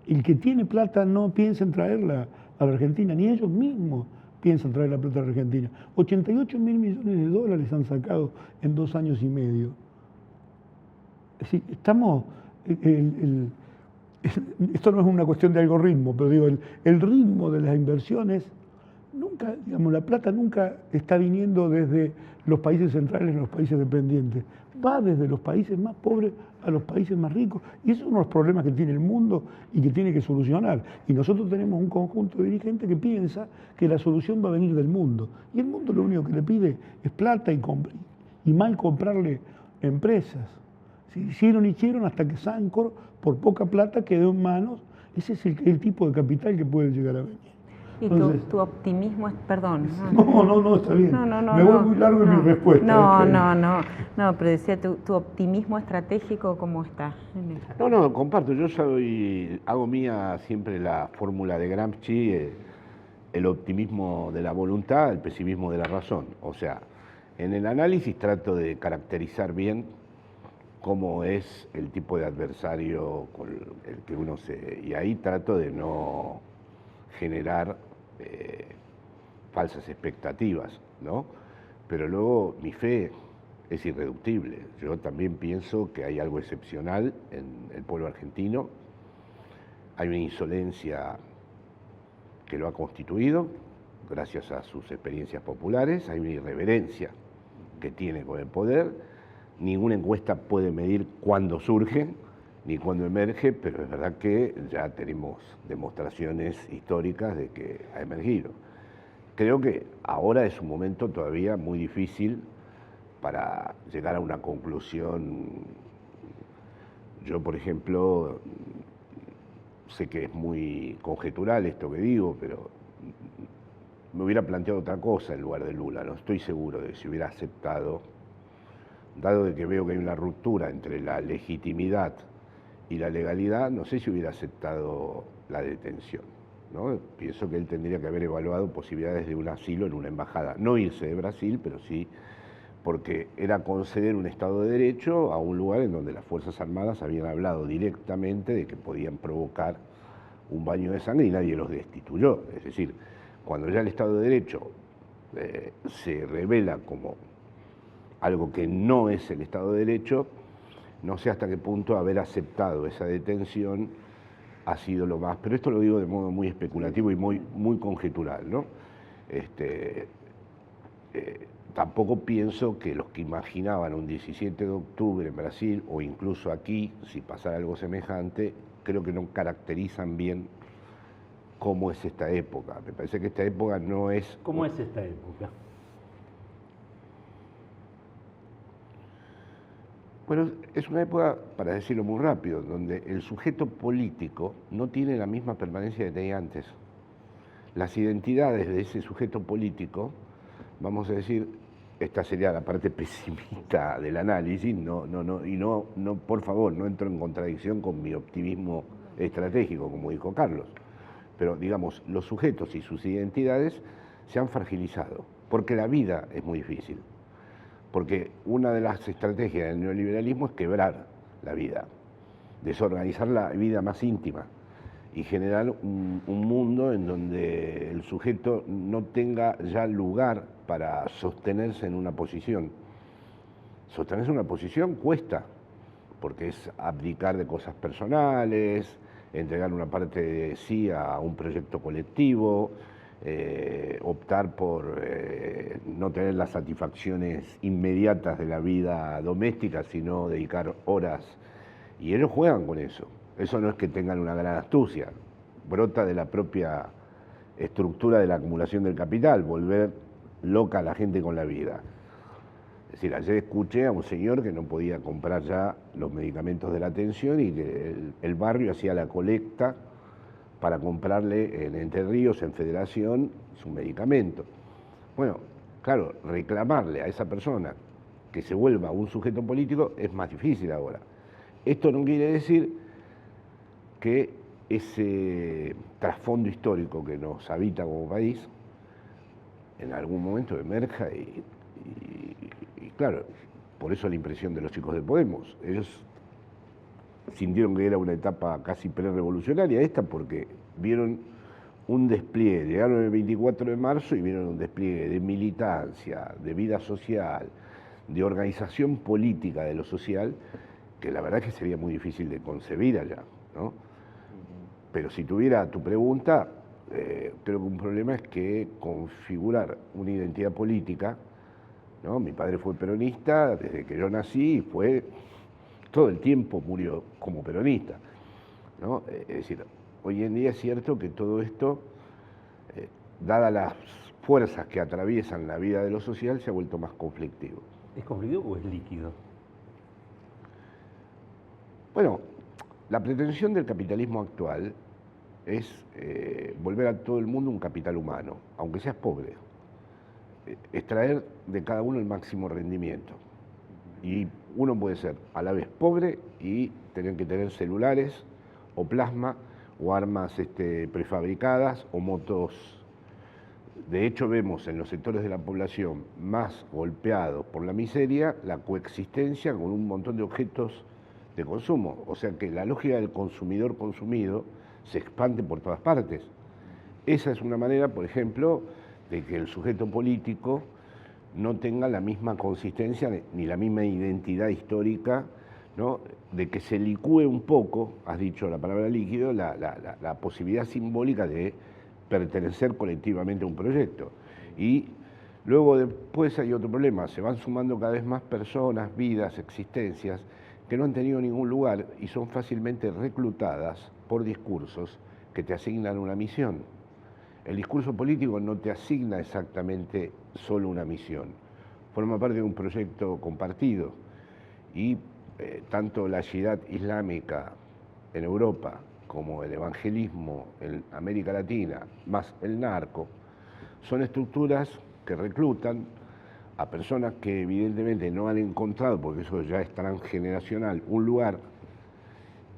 El que tiene plata no piensa en traerla a la Argentina, ni ellos mismos piensan traer la plata a la Argentina. 88.000 millones de dólares han sacado en 2 años y medio. Es decir, estamos... esto no es una cuestión de algoritmo, pero digo, el ritmo de las inversiones, nunca, digamos, la plata nunca está viniendo desde los países centrales a los países dependientes. Va desde los países más pobres a los países más ricos. Y esos son los problemas que tiene el mundo y que tiene que solucionar. Y nosotros tenemos un conjunto de dirigentes que piensa que la solución va a venir del mundo. Y el mundo lo único que le pide es plata y mal comprarle empresas. Si hicieron hasta que Sancor, por poca plata, quedó en manos. Ese es el tipo de capital que puede llegar a venir. Y entonces, tu optimismo es, perdón. No, está bien. Me voy muy largo en mi respuesta. No, pero decía, tu optimismo estratégico, ¿cómo está? No, comparto. Yo hago mía siempre la fórmula de Gramsci, el optimismo de la voluntad, el pesimismo de la razón. O sea, en el análisis trato de caracterizar bien cómo es el tipo de adversario con el que uno y ahí trato de no generar falsas expectativas, ¿no? Pero luego mi fe es irreductible. Yo también pienso que hay algo excepcional en el pueblo argentino. Hay una insolencia que lo ha constituido gracias a sus experiencias populares, hay una irreverencia que tiene con el poder. Ninguna encuesta puede medir cuándo surge ni cuándo emerge, pero es verdad que ya tenemos demostraciones históricas de que ha emergido. creo que ahora es un momento todavía muy difícil para llegar a una conclusión. Yo, por ejemplo, sé que es muy conjetural esto que digo, pero me hubiera planteado otra cosa en lugar de Lula. No estoy seguro de si hubiera aceptado, dado de que veo que hay una ruptura entre la legitimidad y la legalidad, no sé si hubiera aceptado la detención, ¿no? Pienso que él tendría que haber evaluado posibilidades de un asilo en una embajada. No irse de Brasil, pero sí, porque era conceder un Estado de Derecho a un lugar en donde las Fuerzas Armadas habían hablado directamente de que podían provocar un baño de sangre y nadie los destituyó. Es decir, cuando ya el Estado de Derecho se revela como algo que no es el Estado de Derecho, no sé hasta qué punto haber aceptado esa detención ha sido lo más, pero esto lo digo de modo muy especulativo y muy conjetural, ¿no? Tampoco pienso que los que imaginaban un 17 de octubre en Brasil o incluso aquí, si pasara algo semejante, creo que no caracterizan bien cómo es esta época. Me parece que esta época no es... ¿Cómo es esta época? Bueno, es una época, para decirlo muy rápido, donde el sujeto político no tiene la misma permanencia que tenía antes. Las identidades de ese sujeto político, vamos a decir, esta sería la parte pesimista del análisis, por favor, no entro en contradicción con mi optimismo estratégico, como dijo Carlos, pero digamos, los sujetos y sus identidades se han fragilizado, porque la vida es muy difícil. Porque una de las estrategias del neoliberalismo es quebrar la vida, desorganizar la vida más íntima y generar un mundo en donde el sujeto no tenga ya lugar para sostenerse en una posición. Sostenerse en una posición cuesta, porque es abdicar de cosas personales, entregar una parte de sí a un proyecto colectivo, optar por no tener las satisfacciones inmediatas de la vida doméstica, sino dedicar horas. Y ellos juegan con eso. Eso no es que tengan una gran astucia, brota de la propia estructura de la acumulación del capital, volver loca a la gente con la vida. Es decir, ayer escuché a un señor que no podía comprar ya los medicamentos de la atención y que el barrio hacía la colecta para comprarle en Entre Ríos, en Federación, su medicamento. Bueno, claro, reclamarle a esa persona que se vuelva un sujeto político es más difícil ahora. Esto no quiere decir que ese trasfondo histórico que nos habita como país en algún momento emerja y claro, por eso la impresión de los chicos de Podemos. Ellos sintieron que era una etapa casi pre-revolucionaria esta porque vieron un despliegue, llegaron el 24 de marzo y vieron un despliegue de militancia, de vida social, de organización política de lo social, que la verdad es que sería muy difícil de concebir allá, ¿no? Pero si tuviera tu pregunta, creo que un problema es que configurar una identidad política, ¿no? Mi padre fue peronista desde que yo nací y fue todo el tiempo murió como peronista, ¿no? Es decir, hoy en día es cierto que todo esto, dadas las fuerzas que atraviesan la vida de lo social, se ha vuelto más conflictivo. ¿Es conflictivo o es líquido? Bueno, la pretensión del capitalismo actual es volver a todo el mundo un capital humano, aunque seas pobre, extraer de cada uno el máximo rendimiento. Y uno puede ser a la vez pobre y tener que tener celulares o plasma o armas prefabricadas o motos. De hecho, vemos en los sectores de la población más golpeados por la miseria la coexistencia con un montón de objetos de consumo. O sea que la lógica del consumidor consumido se expande por todas partes. Esa es una manera, por ejemplo, de que el sujeto político no tenga la misma consistencia ni la misma identidad histórica, ¿no? De que se licúe un poco, has dicho la palabra líquido, la posibilidad simbólica de pertenecer colectivamente a un proyecto. Y luego después hay otro problema, se van sumando cada vez más personas, vidas, existencias, que no han tenido ningún lugar y son fácilmente reclutadas por discursos que te asignan una misión. el discurso político no te asigna exactamente solo una misión, forma parte de un proyecto compartido y tanto la yihad islámica en Europa como el evangelismo en América Latina, más el narco, son estructuras que reclutan a personas que evidentemente no han encontrado, porque eso ya es transgeneracional, un lugar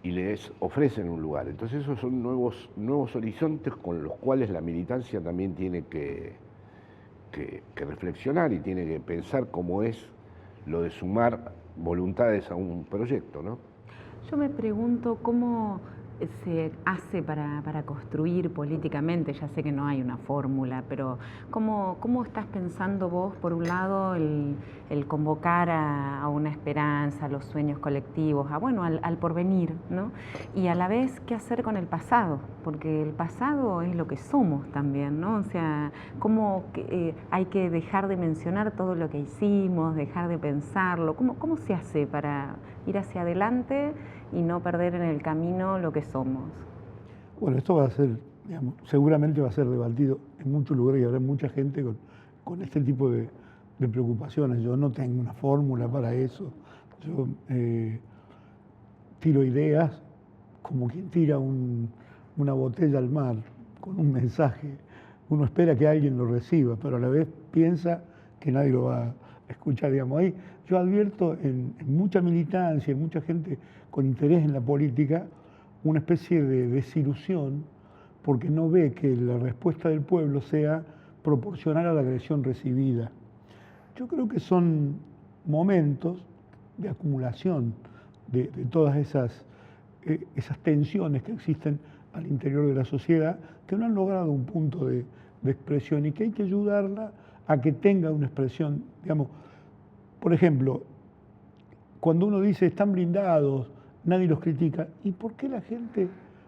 y les ofrecen un lugar. Entonces esos son nuevos horizontes con los cuales la militancia también tiene que reflexionar y tiene que pensar cómo es lo de sumar voluntades a un proyecto, ¿no? Yo me pregunto cómo se hace para construir políticamente. Ya sé que no hay una fórmula, pero ¿cómo estás pensando vos, por un lado, el convocar a una esperanza, a los sueños colectivos, al porvenir, ¿no? Y a la vez, ¿qué hacer con el pasado? Porque el pasado es lo que somos también, ¿no? O sea, ¿cómo hay que dejar de mencionar todo lo que hicimos, dejar de pensarlo? ¿Cómo se hace para ir hacia adelante y no perder en el camino lo que somos? Bueno, esto va a ser, seguramente va a ser debatido en muchos lugares y habrá mucha gente con este tipo de preocupaciones. Yo no tengo una fórmula para eso. Yo tiro ideas como quien tira una botella al mar con un mensaje. Uno espera que alguien lo reciba, pero a la vez piensa que nadie lo va a escuchar. Ahí yo advierto en mucha militancia, en mucha gente con interés en la política, una especie de desilusión porque no ve que la respuesta del pueblo sea proporcional a la agresión recibida. Yo creo que son momentos de acumulación de todas esas tensiones que existen al interior de la sociedad, que no han logrado un punto de expresión y que hay que ayudarla a que tenga una expresión. Por ejemplo, cuando uno dice están blindados, nadie los critica, ¿y por qué la gente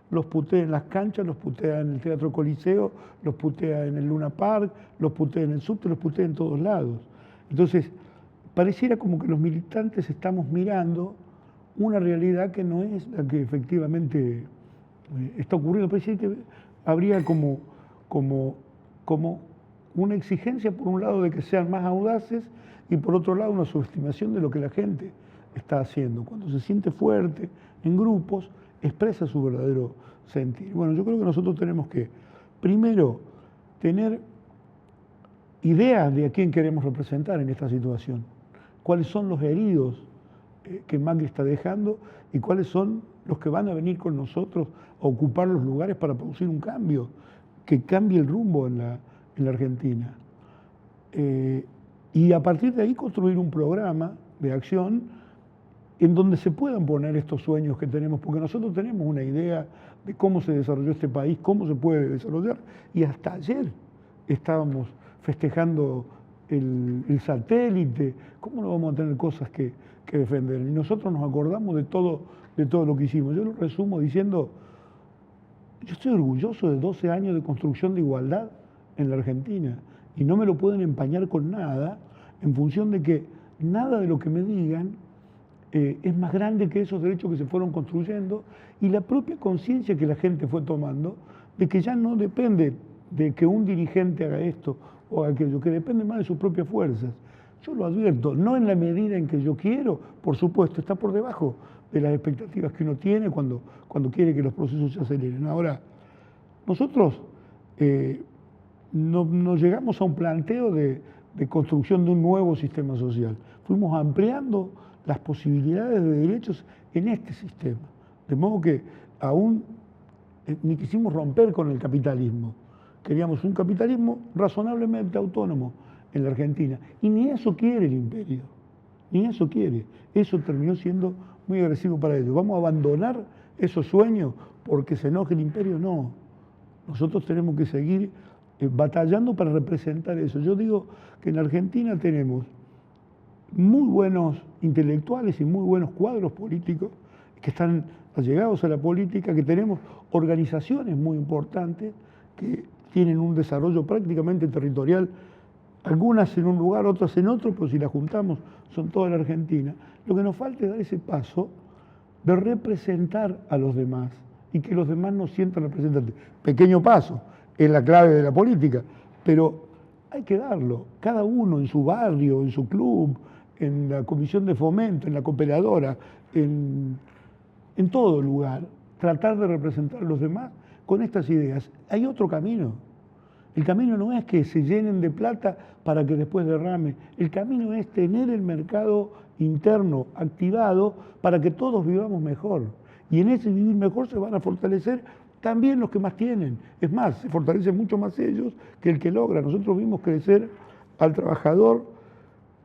los putea en las canchas, los putea en el Teatro Coliseo, los putea en el Luna Park, los putea en el subte, los putea en todos lados? Entonces, pareciera como que los militantes estamos mirando una realidad que no es la que efectivamente está ocurriendo. Parece que habría como una exigencia, por un lado, de que sean más audaces y por otro lado una subestimación de lo que la gente está haciendo. Cuando se siente fuerte en grupos, expresa su verdadero sentir. Bueno, yo creo que nosotros tenemos que, primero, tener ideas de a quién queremos representar en esta situación, cuáles son los heridos que Macri está dejando y cuáles son los que van a venir con nosotros a ocupar los lugares para producir un cambio, que cambie el rumbo en la Argentina. Y a partir de ahí construir un programa de acción en donde se puedan poner estos sueños que tenemos, porque nosotros tenemos una idea de cómo se desarrolló este país, cómo se puede desarrollar, y hasta ayer estábamos festejando el satélite. ¿Cómo no vamos a tener cosas que defender? Y nosotros nos acordamos de todo lo que hicimos. Yo lo resumo diciendo, yo estoy orgulloso de 12 años de construcción de igualdad en la Argentina y no me lo pueden empañar con nada en función de que nada de lo que me digan es más grande que esos derechos que se fueron construyendo y la propia conciencia que la gente fue tomando de que ya no depende de que un dirigente haga esto o aquello, que depende más de sus propias fuerzas. Yo lo advierto, no en la medida en que yo quiero, por supuesto, está por debajo de las expectativas que uno tiene cuando quiere que los procesos se aceleren. Ahora, nosotros no llegamos a un planteo de construcción de un nuevo sistema social. Fuimos ampliando las posibilidades de derechos en este sistema. De modo que aún ni quisimos romper con el capitalismo. Queríamos un capitalismo razonablemente autónomo en la Argentina. Y ni eso quiere el imperio, ni eso quiere. Eso terminó siendo muy agresivo para ellos. ¿Vamos a abandonar esos sueños porque se enoje el imperio? No. Nosotros tenemos que seguir batallando para representar eso. Yo digo que en Argentina tenemos muy buenos intelectuales y muy buenos cuadros políticos que están allegados a la política, que tenemos organizaciones muy importantes que tienen un desarrollo prácticamente territorial, algunas en un lugar, otras en otro, pero si las juntamos son toda la Argentina. Lo que nos falta es dar ese paso de representar a los demás y que los demás nos sientan representantes. Pequeño paso, es la clave de la política, pero hay que darlo, cada uno en su barrio, en su club, en la comisión de fomento, en la cooperadora, en todo lugar, tratar de representar a los demás con estas ideas. Hay otro camino. El camino no es que se llenen de plata para que después derrame. El camino es tener el mercado interno activado para que todos vivamos mejor. Y en ese vivir mejor se van a fortalecer también los que más tienen. Es más, se fortalecen mucho más ellos que el que logra. Nosotros vimos crecer al trabajador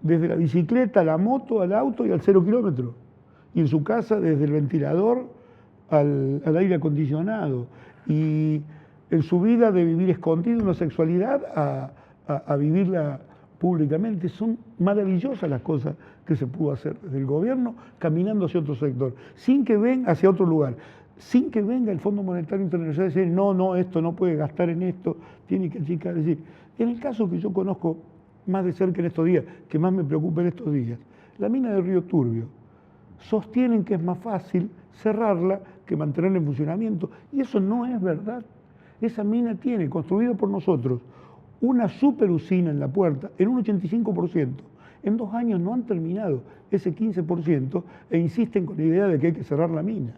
desde la bicicleta, la moto, al auto y al 0 kilómetro. Y en su casa desde el ventilador al aire acondicionado. Y en su vida de vivir escondido una sexualidad a vivirla públicamente. Son maravillosas las cosas que se pudo hacer desde el gobierno caminando hacia otro sector, sin que venga hacia otro lugar, sin que venga el Fondo Monetario Internacional a decir no, esto no puede gastar en esto, tiene que achicar. Es decir, en el caso que yo conozco más de cerca en estos días, que más me preocupa en estos días, la mina de Río Turbio, sostienen que es más fácil cerrarla que mantenerla en funcionamiento, y eso no es verdad. Esa mina tiene, construida por nosotros, una superusina en la puerta en un 85%. En 2 años no han terminado ese 15% e insisten con la idea de que hay que cerrar la mina.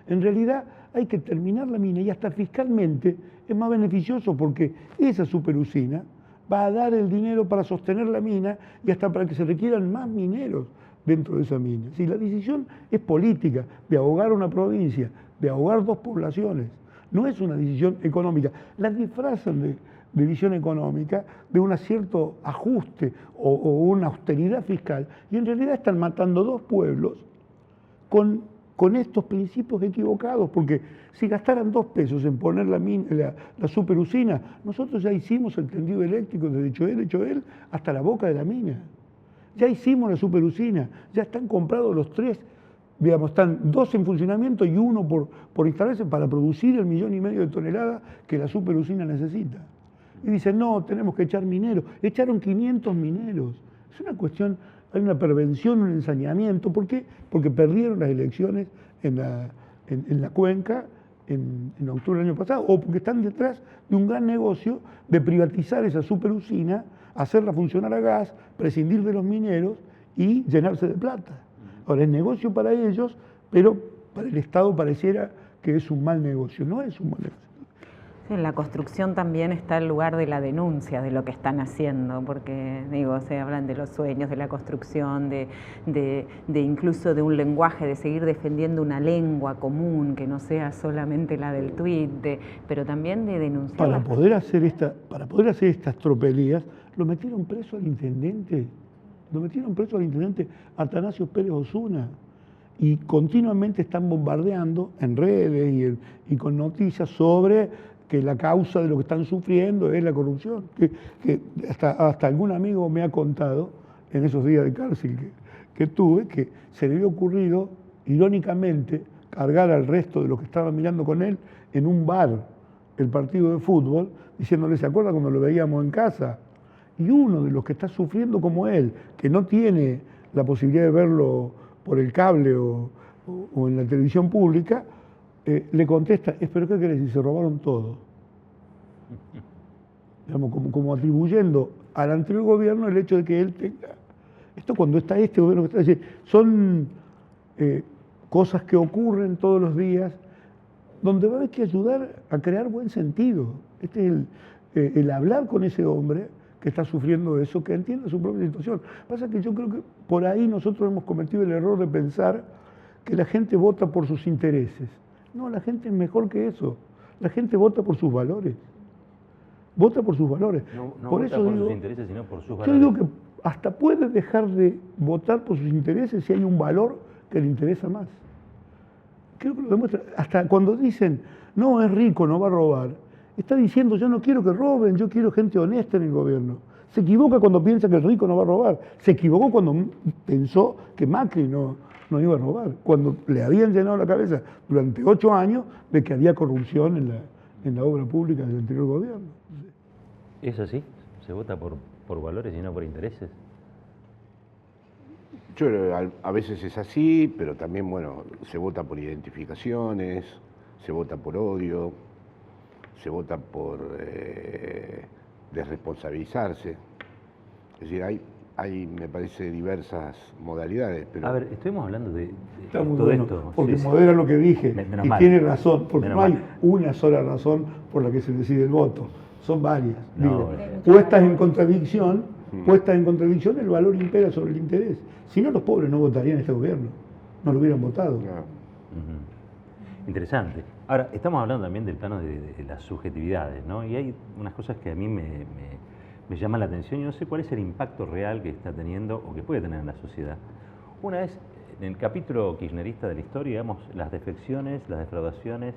En realidad hay que terminar la mina y hasta fiscalmente es más beneficioso porque esa superusina va a dar el dinero para sostener la mina y hasta para que se requieran más mineros dentro de esa mina. Si la decisión es política, de ahogar una provincia, de ahogar 2 poblaciones, no es una decisión económica. La disfrazan de visión económica, de un cierto ajuste o una austeridad fiscal, y en realidad están matando 2 pueblos con estos principios equivocados, porque si gastaran 2 pesos en poner la superusina, nosotros ya hicimos el tendido eléctrico desde Choel hasta la boca de la mina. Ya hicimos la superusina, ya están comprados los 3, digamos, están 2 en funcionamiento y 1 por instalarse para producir el 1,5 millones de toneladas que la superusina necesita. Y dicen, no, tenemos que echar mineros. Echaron 500 mineros. Es una cuestión, hay una pervención, un ensañamiento. ¿Por qué? Porque perdieron las elecciones en la cuenca en octubre del año pasado, o porque están detrás de un gran negocio de privatizar esa superusina, hacerla funcionar a gas, prescindir de los mineros y llenarse de plata. Ahora, es negocio para ellos, pero para el Estado pareciera que es un mal negocio. No es un mal negocio. En la construcción también está el lugar de la denuncia de lo que están haciendo, porque digo, se hablan de los sueños, de la construcción, de incluso de un lenguaje, de seguir defendiendo una lengua común que no sea solamente la del tuit, pero también de denunciar. Para poder hacer estas tropelías, lo metieron preso al intendente. Lo metieron preso al intendente Atanasio Pérez Osuna. Y continuamente están bombardeando en redes y con noticias sobre que la causa de lo que están sufriendo es la corrupción. Que hasta algún amigo me ha contado en esos días de cárcel que tuve, que se le había ocurrido, irónicamente, cargar al resto de los que estaban mirando con él en un bar el partido de fútbol, diciéndole, ¿se acuerda cuando lo veíamos en casa? Y uno de los que está sufriendo como él, que no tiene la posibilidad de verlo por el cable o en la televisión pública, le contesta, ¿pero qué querés? Y se robaron todo. Digamos, como atribuyendo al anterior gobierno el hecho de que él tenga... Esto cuando está este gobierno que está... Es decir, son cosas que ocurren todos los días, donde va a haber que ayudar a crear buen sentido. Este es el hablar con ese hombre que está sufriendo eso, que entienda su propia situación. Pasa que yo creo que por ahí nosotros hemos cometido el error de pensar que la gente vota por sus intereses. No, la gente es mejor que eso. La gente vota por sus valores. Vota por sus valores. No por vota eso por digo, sus intereses, sino por sus valores. Yo digo que hasta puede dejar de votar por sus intereses si hay un valor que le interesa más. Creo que lo demuestra. Hasta cuando dicen, no, es rico, no va a robar, está diciendo, yo no quiero que roben, yo quiero gente honesta en el gobierno. Se equivoca cuando piensa que el rico no va a robar. Se equivocó cuando pensó que Macri no iba a robar, cuando le habían llenado la cabeza durante 8 años de que había corrupción en la obra pública del anterior gobierno. ¿Es así? ¿Se vota por valores y no por intereses? A veces es así, pero también, bueno, se vota por identificaciones, se vota por odio, se vota por desresponsabilizarse. Es decir, hay, me parece, diversas modalidades. Pero... A ver, estuvimos hablando de Está muy todo bueno, esto. porque Sí, modera lo que dije, Menos y mal. tiene razón, porque Menos no hay mal. una sola razón por la que se decide el voto, son varias. No, Digo, es- puestas en contradicción, el valor impera sobre el interés. Si no, los pobres no votarían este gobierno, no lo hubieran votado. No. Ujú. Interesante. Ahora, estamos hablando también del plano de las subjetividades, ¿no? Y hay unas cosas que a mí me llaman la atención y no sé cuál es el impacto real que está teniendo o que puede tener en la sociedad. Una es, en el capítulo kirchnerista de la historia, digamos, las defecciones, las defraudaciones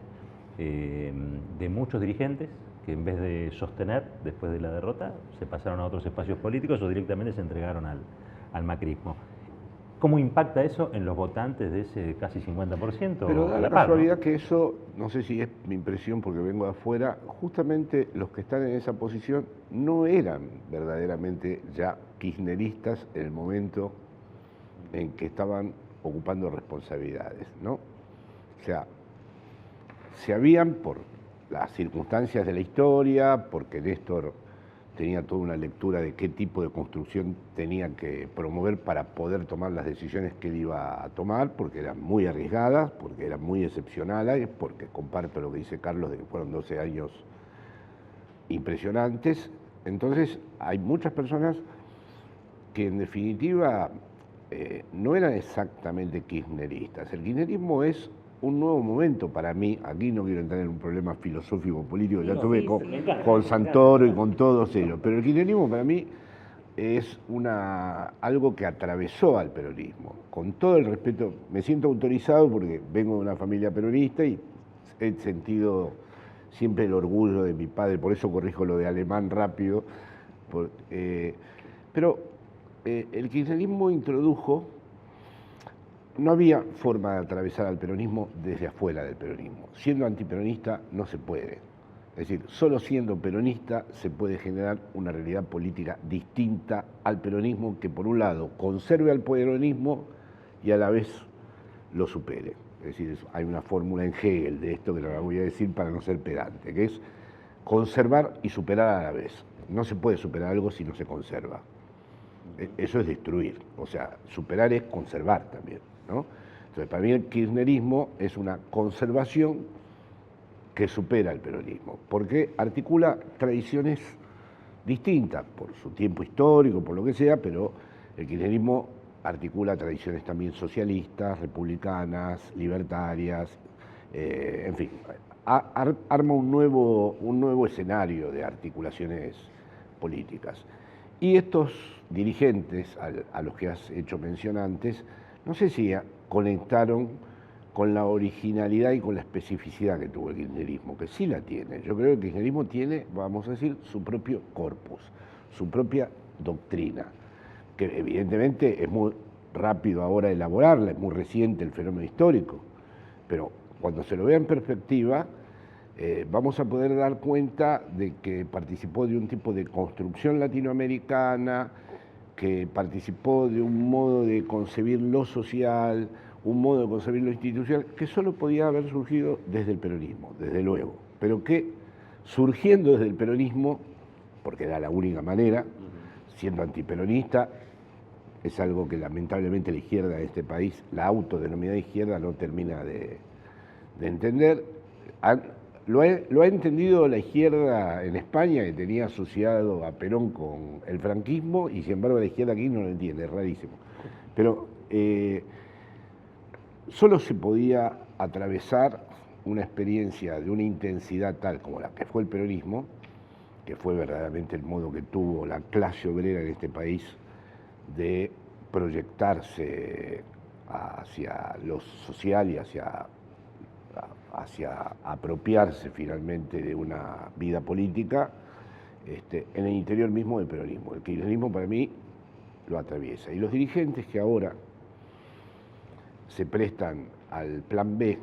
de muchos dirigentes que en vez de sostener después de la derrota se pasaron a otros espacios políticos o directamente se entregaron al macrismo. ¿Cómo impacta eso en los votantes de ese casi 50%? Pero da a la par, ¿no? casualidad que eso, no sé si es mi impresión porque vengo de afuera, justamente los que están en esa posición no eran verdaderamente ya kirchneristas en el momento en que estaban ocupando responsabilidades, ¿no? O sea, se habían, por las circunstancias de la historia, porque Néstor tenía toda una lectura de qué tipo de construcción tenía que promover para poder tomar las decisiones que él iba a tomar, porque eran muy arriesgadas, porque eran muy excepcionales, porque comparto lo que dice Carlos de que fueron 12 años impresionantes. Entonces hay muchas personas que en definitiva no eran exactamente kirchneristas. El kirchnerismo es un nuevo momento para mí. Aquí no quiero entrar en un problema filosófico político, ya tuve con Santoro y con todos ellos, pero el kirchnerismo para mí es algo que atravesó al peronismo. Con todo el respeto, me siento autorizado porque vengo de una familia peronista y he sentido siempre el orgullo de mi padre, por eso corrijo lo de Alemán rápido, pero el kirchnerismo introdujo. No había forma de atravesar al peronismo desde afuera del peronismo. Siendo antiperonista no se puede. Es decir, solo siendo peronista se puede generar una realidad política distinta al peronismo que por un lado conserve al peronismo y a la vez lo supere. Es decir, hay una fórmula en Hegel de esto que no la voy a decir para no ser pedante, que es conservar y superar a la vez. No se puede superar algo si no se conserva. Eso es destruir. O sea, superar es conservar también, ¿no? Entonces, para mí el kirchnerismo es una conservación que supera el peronismo, porque articula tradiciones distintas por su tiempo histórico, por lo que sea, pero el kirchnerismo articula tradiciones también socialistas, republicanas, libertarias, en fin, arma un nuevo escenario de articulaciones políticas. Y estos dirigentes, a los que has hecho mención antes, no sé si conectaron con la originalidad y con la especificidad que tuvo el kirchnerismo, que sí la tiene. Yo creo que el kirchnerismo tiene, vamos a decir, su propio corpus, su propia doctrina, que evidentemente es muy rápido ahora elaborarla, es muy reciente el fenómeno histórico, pero cuando se lo vea en perspectiva, vamos a poder dar cuenta de que participó de un tipo de construcción latinoamericana, que participó de un modo de concebir lo social, un modo de concebir lo institucional, que solo podía haber surgido desde el peronismo, desde luego, pero que surgiendo desde el peronismo, porque era la única manera, siendo antiperonista, es algo que lamentablemente la izquierda de este país, la autodenominada izquierda, no termina de entender. Lo ha entendido la izquierda en España, que tenía asociado a Perón con el franquismo, y sin embargo la izquierda aquí no lo entiende, es rarísimo. Pero solo se podía atravesar una experiencia de una intensidad tal como la que fue el peronismo, que fue verdaderamente el modo que tuvo la clase obrera en este país de proyectarse hacia lo social y hacia apropiarse finalmente de una vida política en el interior mismo del peronismo. El kirchnerismo para mí lo atraviesa. Y los dirigentes que ahora se prestan al plan B,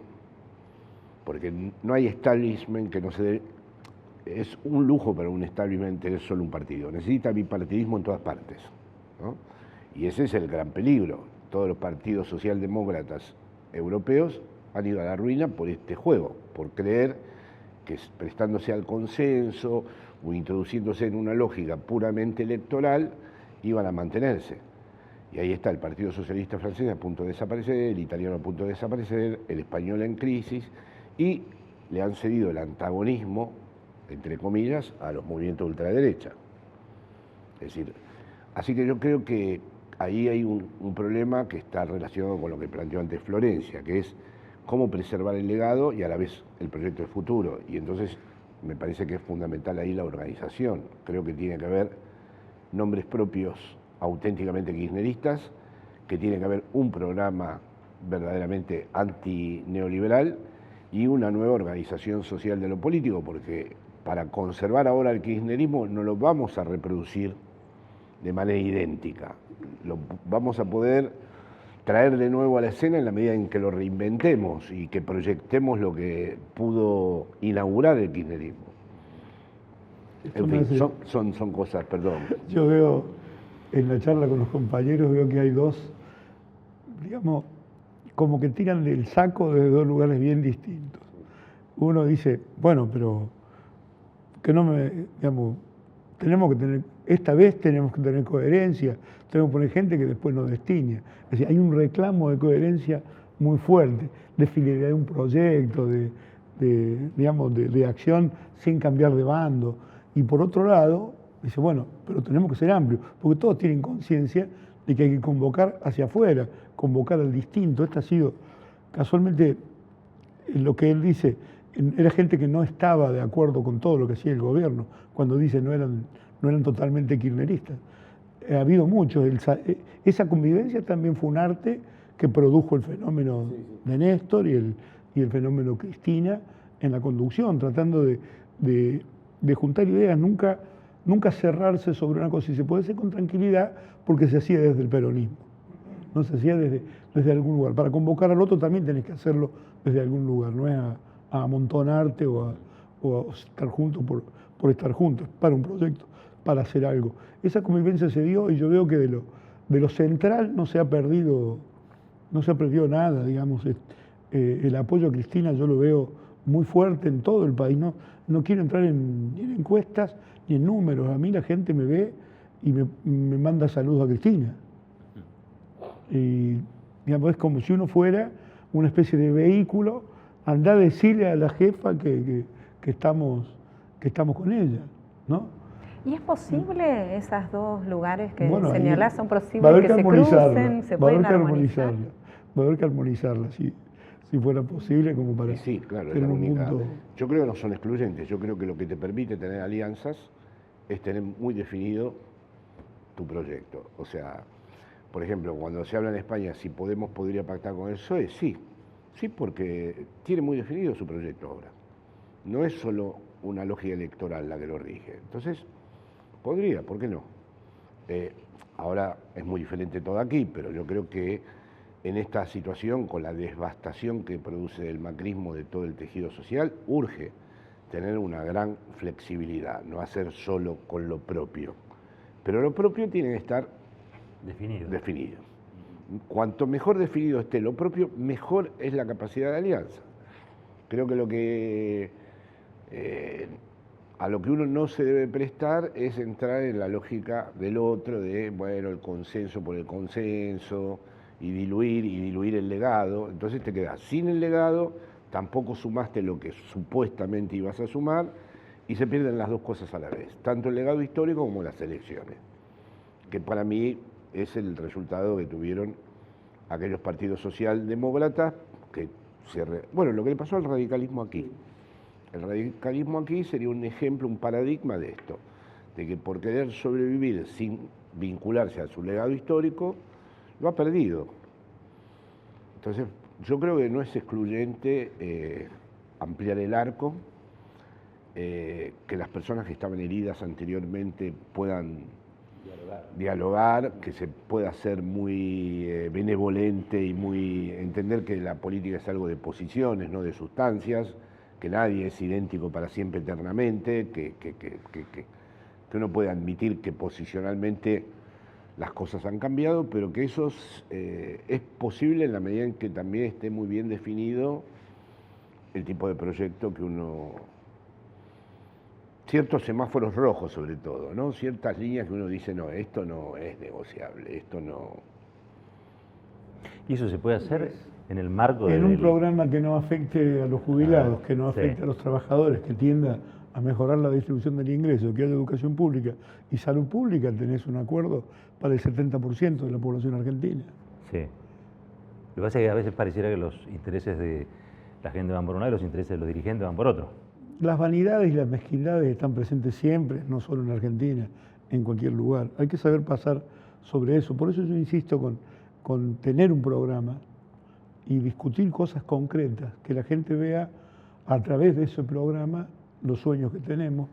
porque no hay establishment que no se dé, es un lujo para un establishment tener solo un partido, necesita bipartidismo en todas partes, ¿no? Y ese es el gran peligro. Todos los partidos socialdemócratas europeos han ido a la ruina por este juego, por creer que prestándose al consenso o introduciéndose en una lógica puramente electoral, iban a mantenerse. Y ahí está el Partido Socialista Francés a punto de desaparecer, el italiano a punto de desaparecer, el español en crisis, y le han cedido el antagonismo, entre comillas, a los movimientos de ultraderecha. Es decir, así que yo creo que ahí hay un problema que está relacionado con lo que planteó antes Florencia, que es cómo preservar el legado y a la vez el proyecto de futuro. Y entonces me parece que es fundamental ahí la organización. Creo que tiene que haber nombres propios auténticamente kirchneristas, que tiene que haber un programa verdaderamente antineoliberal y una nueva organización social de lo político, porque para conservar ahora el kirchnerismo no lo vamos a reproducir de manera idéntica. Lo vamos a poder traer de nuevo a la escena en la medida en que lo reinventemos y que proyectemos lo que pudo inaugurar el kirchnerismo. En fin, son cosas, perdón. Yo veo en la charla con los compañeros, veo que hay dos, digamos, como que tiran del saco desde dos lugares bien distintos. Uno dice, bueno, pero que no me, digamos, tenemos que tener, esta vez tenemos que tener coherencia, tenemos que poner gente que después nos destiña. Es decir, hay un reclamo de coherencia muy fuerte, de fidelidad de un proyecto, de acción sin cambiar de bando. Y por otro lado, dice, bueno, pero tenemos que ser amplios, porque todos tienen conciencia de que hay que convocar hacia afuera, convocar al distinto. Este ha sido, casualmente, lo que él dice, era gente que no estaba de acuerdo con todo lo que hacía el gobierno, cuando dice no eran totalmente kirchneristas. Ha habido muchos. Esa convivencia también fue un arte que produjo el fenómeno de Néstor y el fenómeno Cristina en la conducción, tratando de juntar ideas, nunca cerrarse sobre una cosa, y se puede hacer con tranquilidad porque se hacía desde el peronismo, no se hacía desde algún lugar. Para convocar al otro también tenés que hacerlo desde algún lugar, no es a amontonarte o a estar juntos por estar juntos, para un proyecto, para hacer algo. Esa convivencia se dio y yo veo que de lo central no se ha perdido nada, digamos. El apoyo a Cristina yo lo veo muy fuerte en todo el país. No quiero entrar ni en encuestas ni en números. A mí la gente me ve y me manda saludos a Cristina. Y digamos, es como si uno fuera una especie de vehículo, andá a decirle a la jefa que estamos con ella, ¿no? ¿Y es posible esos dos lugares que Bueno, señalás? ¿Son va a posibles haber que que se crucen? ¿Se pueden armonizar? Va a haber que armonizarla, si fuera posible, como para sí, claro, es tener la un única. punto. Yo creo que no son excluyentes. Yo creo que lo que te permite tener alianzas es tener muy definido tu proyecto. O sea, por ejemplo, cuando se habla en España si Podemos podría pactar con el PSOE, sí, porque tiene muy definido su proyecto ahora. No es solo una lógica electoral la que lo rige. Entonces, podría, ¿por qué no? Ahora es muy diferente todo aquí, pero yo creo que en esta situación, con la devastación que produce el macrismo de todo el tejido social, urge tener una gran flexibilidad, no hacer solo con lo propio. Pero lo propio tiene que estar definido. Cuanto mejor definido esté lo propio, mejor es la capacidad de alianza. Creo que a lo que uno no se debe prestar es entrar en la lógica del otro, de, bueno, el consenso por el consenso, y diluir el legado. Entonces te quedas sin el legado, tampoco sumaste lo que supuestamente ibas a sumar, y se pierden las dos cosas a la vez, tanto el legado histórico como las elecciones, que para mí es el resultado que tuvieron aquellos partidos socialdemócratas que bueno, lo que le pasó al radicalismo aquí. El radicalismo aquí sería un ejemplo, un paradigma de esto, de que por querer sobrevivir sin vincularse a su legado histórico, lo ha perdido. Entonces, yo creo que no es excluyente ampliar el arco, que las personas que estaban heridas anteriormente puedan dialogar, que se pueda ser muy benevolente y muy entender que la política es algo de posiciones, no de sustancias, que nadie es idéntico para siempre eternamente, que uno puede admitir que posicionalmente las cosas han cambiado, pero que eso es posible en la medida en que también esté muy bien definido el tipo de proyecto que uno ciertos semáforos rojos sobre todo, ¿no? Ciertas líneas que uno dice, no, esto no es negociable, esto no... ¿Y eso se puede hacer en el marco de... En un programa que no afecte a los jubilados, que no afecte a los trabajadores, que tienda a mejorar la distribución del ingreso, que haya educación pública y salud pública, tenés un acuerdo para el 70% de la población argentina. Sí. Lo que pasa es que a veces pareciera que los intereses de la gente van por un lado y los intereses de los dirigentes van por otro. Las vanidades y las mezquindades están presentes siempre, no solo en Argentina, en cualquier lugar. Hay que saber pasar sobre eso. Por eso yo insisto con tener un programa y discutir cosas concretas, que la gente vea a través de ese programa los sueños que tenemos,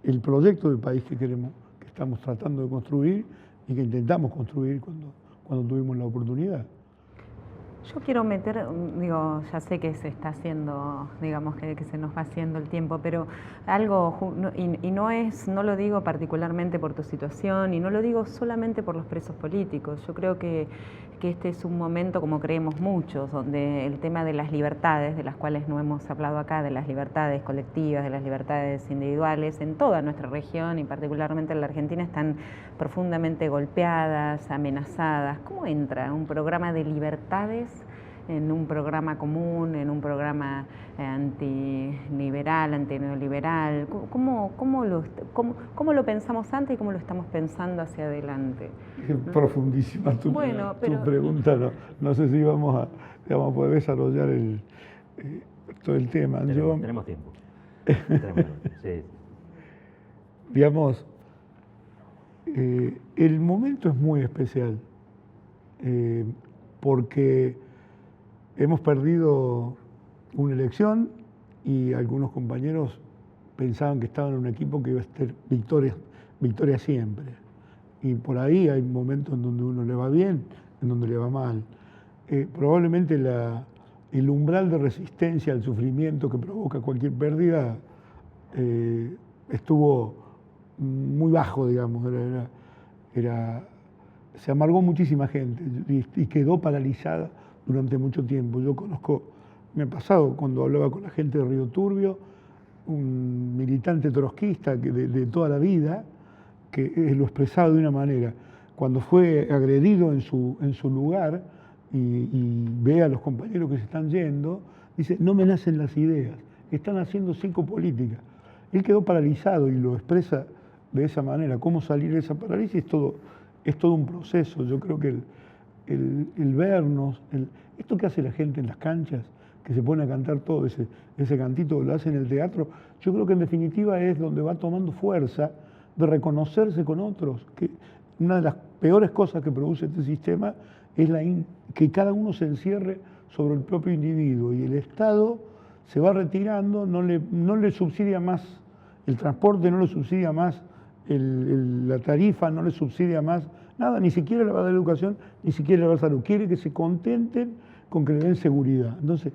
el proyecto de país que queremos, que estamos tratando de construir y que intentamos construir cuando tuvimos la oportunidad. Yo quiero meter, digo, ya sé que se está haciendo, digamos que se nos va haciendo el tiempo, pero algo, y no lo digo particularmente por tu situación, y no lo digo solamente por los presos políticos. Yo creo que este es un momento, como creemos muchos, donde el tema de las libertades, de las cuales no hemos hablado acá, de las libertades colectivas, de las libertades individuales, en toda nuestra región y particularmente en la Argentina, están profundamente golpeadas, amenazadas. ¿Cómo entra un programa de libertades en un programa común, en un programa antiliberal, antineoliberal? ¿Cómo lo pensamos antes y cómo lo estamos pensando hacia adelante? Es profundísima tu pregunta, no sé si vamos a poder desarrollar todo el tema. Tenemos tiempo. Sí. Digamos, el momento es muy especial, porque hemos perdido una elección y algunos compañeros pensaban que estaban en un equipo que iba a ser victoria siempre. Y por ahí hay momentos en donde uno le va bien, en donde le va mal. Probablemente el umbral de resistencia al sufrimiento que provoca cualquier pérdida estuvo muy bajo, digamos. Se amargó muchísima gente y quedó paralizada durante mucho tiempo. Yo me ha pasado cuando hablaba con la gente de Río Turbio, un militante trotskista de toda la vida, que lo expresaba de una manera. Cuando fue agredido en su lugar y ve a los compañeros que se están yendo, dice, no me nacen las ideas, están haciendo psicopolítica. Él quedó paralizado y lo expresa de esa manera. Cómo salir de esa parálisis es todo un proceso. Yo creo que el vernos, esto que hace la gente en las canchas, que se pone a cantar todo ese cantito, lo hace en el teatro, yo creo que en definitiva es donde va tomando fuerza de reconocerse con otros. Que una de las peores cosas que produce este sistema es que cada uno se encierre sobre el propio individuo y el Estado se va retirando, no le subsidia más el transporte, no le subsidia más la tarifa, no le subsidia más nada, ni siquiera le va a dar educación, ni siquiera le va a dar salud. Quiere que se contenten con que le den seguridad. Entonces,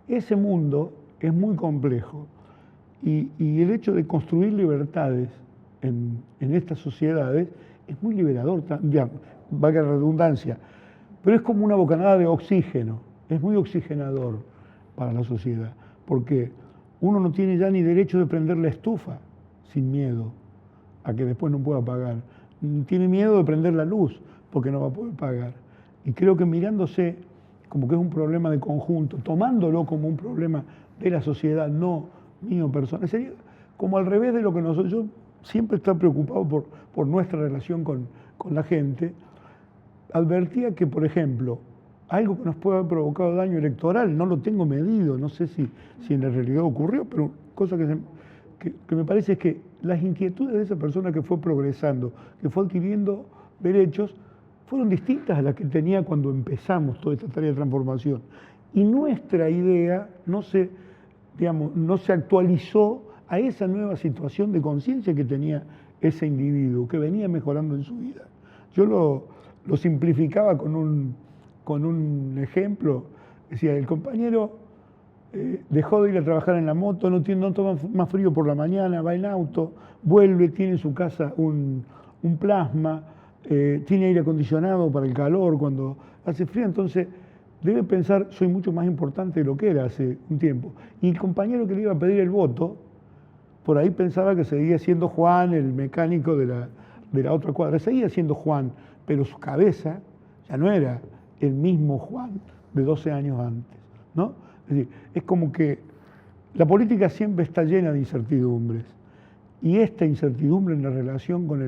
ese mundo es muy complejo y el hecho de construir libertades en estas sociedades es muy liberador, valga la redundancia, pero es como una bocanada de oxígeno, es muy oxigenador para la sociedad, porque uno no tiene ya ni derecho de prender la estufa sin miedo a que después no pueda pagar. Tiene miedo de prender la luz porque no va a poder pagar. Y creo que mirándose como que es un problema de conjunto, tomándolo como un problema de la sociedad, no mío personal, sería como al revés de lo que nosotros... Yo siempre estoy preocupado por nuestra relación con la gente. Advertía que, por ejemplo, algo que nos puede haber provocado daño electoral, no lo tengo medido, no sé si en la realidad ocurrió, pero cosa que me parece es que las inquietudes de esa persona que fue progresando, que fue adquiriendo derechos, fueron distintas a las que tenía cuando empezamos toda esta tarea de transformación. Y nuestra idea no se actualizó a esa nueva situación de conciencia que tenía ese individuo, que venía mejorando en su vida. Yo lo simplificaba con un ejemplo. Decía, el compañero dejó de ir a trabajar en la moto, no toma más frío por la mañana, va en auto, vuelve, tiene en su casa un plasma, tiene aire acondicionado para el calor cuando hace frío, entonces debe pensar, soy mucho más importante de lo que era hace un tiempo. Y el compañero que le iba a pedir el voto, por ahí pensaba que seguía siendo Juan, el mecánico de la otra cuadra. Seguía siendo Juan, pero su cabeza ya no era el mismo Juan de 12 años antes, ¿no? Es decir, es como que la política siempre está llena de incertidumbres, y esta incertidumbre en la relación con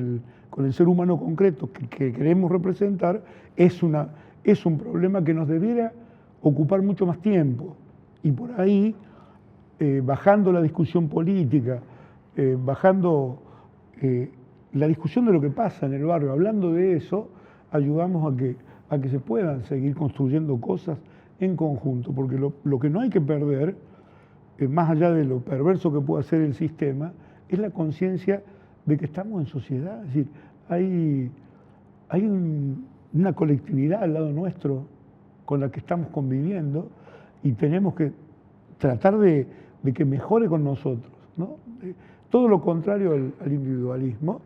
el ser humano concreto que queremos representar es un problema que nos debiera ocupar mucho más tiempo. Y por ahí, bajando la discusión política, bajando la discusión de lo que pasa en el barrio, hablando de eso, ayudamos a que se puedan seguir construyendo cosas en conjunto, porque lo que no hay que perder, más allá de lo perverso que pueda ser el sistema, es la conciencia de que estamos en sociedad. Es decir, hay una colectividad al lado nuestro con la que estamos conviviendo y tenemos que tratar de que mejore con nosotros, ¿no? Todo lo contrario al individualismo,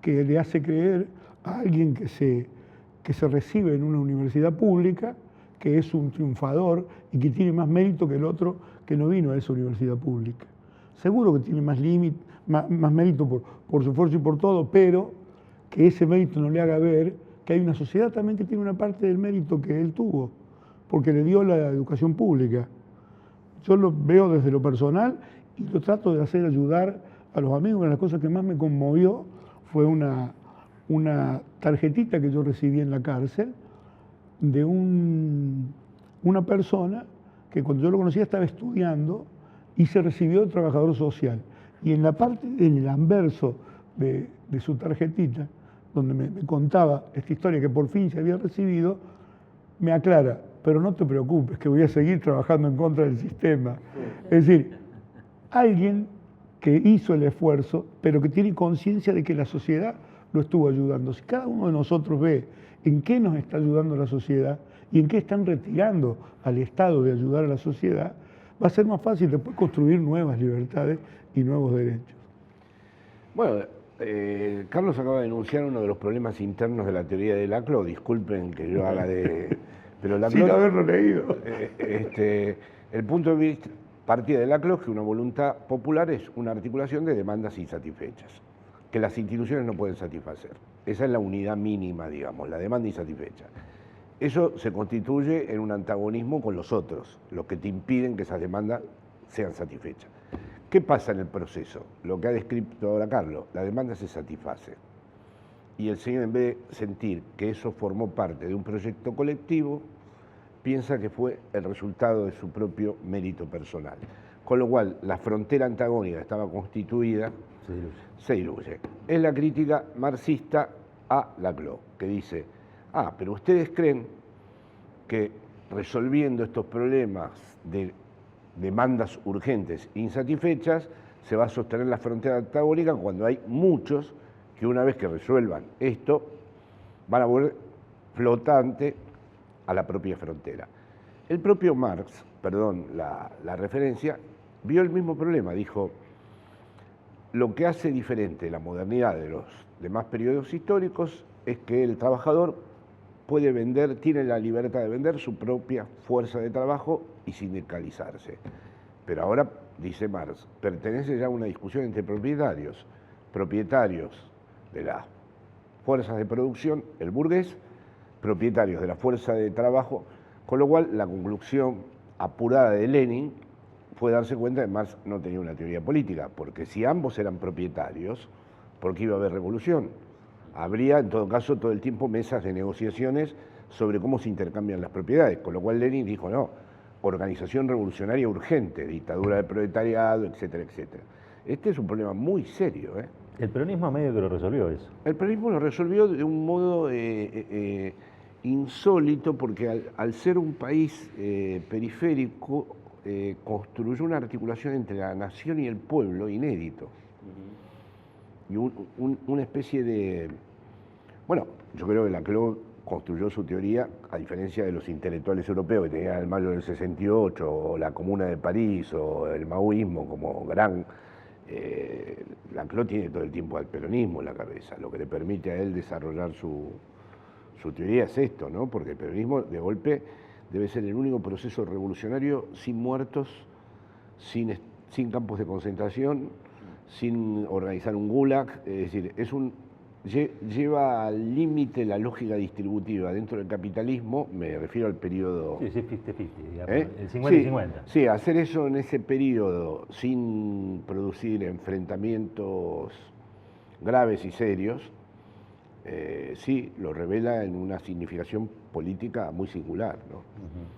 que le hace creer a alguien que se recibe en una universidad pública que es un triunfador y que tiene más mérito que el otro que no vino a esa universidad pública. Seguro que tiene más mérito por su esfuerzo y por todo, pero que ese mérito no le haga ver que hay una sociedad también que tiene una parte del mérito que él tuvo, porque le dio la educación pública. Yo lo veo desde lo personal y lo trato de hacer ayudar a los amigos. Una de las cosas que más me conmovió fue una tarjetita que yo recibí en la cárcel de una persona que cuando yo lo conocía estaba estudiando y se recibió de trabajador social. Y en el anverso de su tarjetita, donde me contaba esta historia que por fin se había recibido, me aclara: pero no te preocupes, que voy a seguir trabajando en contra del sistema. Es decir, alguien que hizo el esfuerzo, pero que tiene conciencia de que la sociedad lo estuvo ayudando. Si cada uno de nosotros ve en qué nos está ayudando la sociedad y en qué están retirando al Estado de ayudar a la sociedad, va a ser más fácil después construir nuevas libertades y nuevos derechos. Bueno, Carlos acaba de denunciar uno de los problemas internos de la teoría de Laclau. Disculpen que yo haga de... Pero Laclau, sin haberlo leído. El punto de vista partida de Laclau es que una voluntad popular es una articulación de demandas insatisfechas, que las instituciones no pueden satisfacer. Esa es la unidad mínima, digamos, la demanda insatisfecha. Eso se constituye en un antagonismo con los otros, los que te impiden que esas demandas sean satisfechas. ¿Qué pasa en el proceso? Lo que ha descrito ahora Carlos: la demanda se satisface. Y el señor, en vez de sentir que eso formó parte de un proyecto colectivo, piensa que fue el resultado de su propio mérito personal. Con lo cual, la frontera antagónica que estaba constituida se diluye. Es la crítica marxista a Laclau, que dice: pero ustedes creen que resolviendo estos problemas de demandas urgentes e insatisfechas se va a sostener la frontera antagónica, cuando hay muchos que una vez que resuelvan esto van a volver flotante a la propia frontera. El propio Marx, perdón la referencia, vio el mismo problema. Dijo: lo que hace diferente la modernidad de los demás periodos históricos es que el trabajador puede vender, tiene la libertad de vender su propia fuerza de trabajo y sindicalizarse. Pero ahora, dice Marx, pertenece ya a una discusión entre propietarios de las fuerzas de producción, el burgués, propietarios de la fuerza de trabajo, con lo cual la conclusión apurada de Lenin fue darse cuenta de que Marx no tenía una teoría política, porque si ambos eran propietarios, ¿por qué iba a haber revolución? Habría, en todo caso, todo el tiempo mesas de negociaciones sobre cómo se intercambian las propiedades, con lo cual Lenin dijo: no, organización revolucionaria urgente, dictadura del proletariado, etcétera, etcétera. Este es un problema muy serio, ¿eh? El peronismo medio que lo resolvió eso. El peronismo lo resolvió de un modo insólito, porque al ser un país periférico, construyó una articulación entre la nación y el pueblo inédito. Y una especie de... Bueno, yo creo que Laclau construyó su teoría, a diferencia de los intelectuales europeos que tenían el mayo del 68, o la Comuna de París, o el maoísmo como gran... Laclau tiene todo el tiempo al peronismo en la cabeza. Lo que le permite a él desarrollar su teoría es esto, ¿no? Porque el peronismo, de golpe, debe ser el único proceso revolucionario sin muertos, sin campos de concentración, sin organizar un gulag, es decir, lleva al límite la lógica distributiva dentro del capitalismo, me refiero al periodo... Sí, 50-50, el 50-50. Sí, hacer eso en ese periodo sin producir enfrentamientos graves y serios, sí, lo revela en una significación política muy singular, ¿no?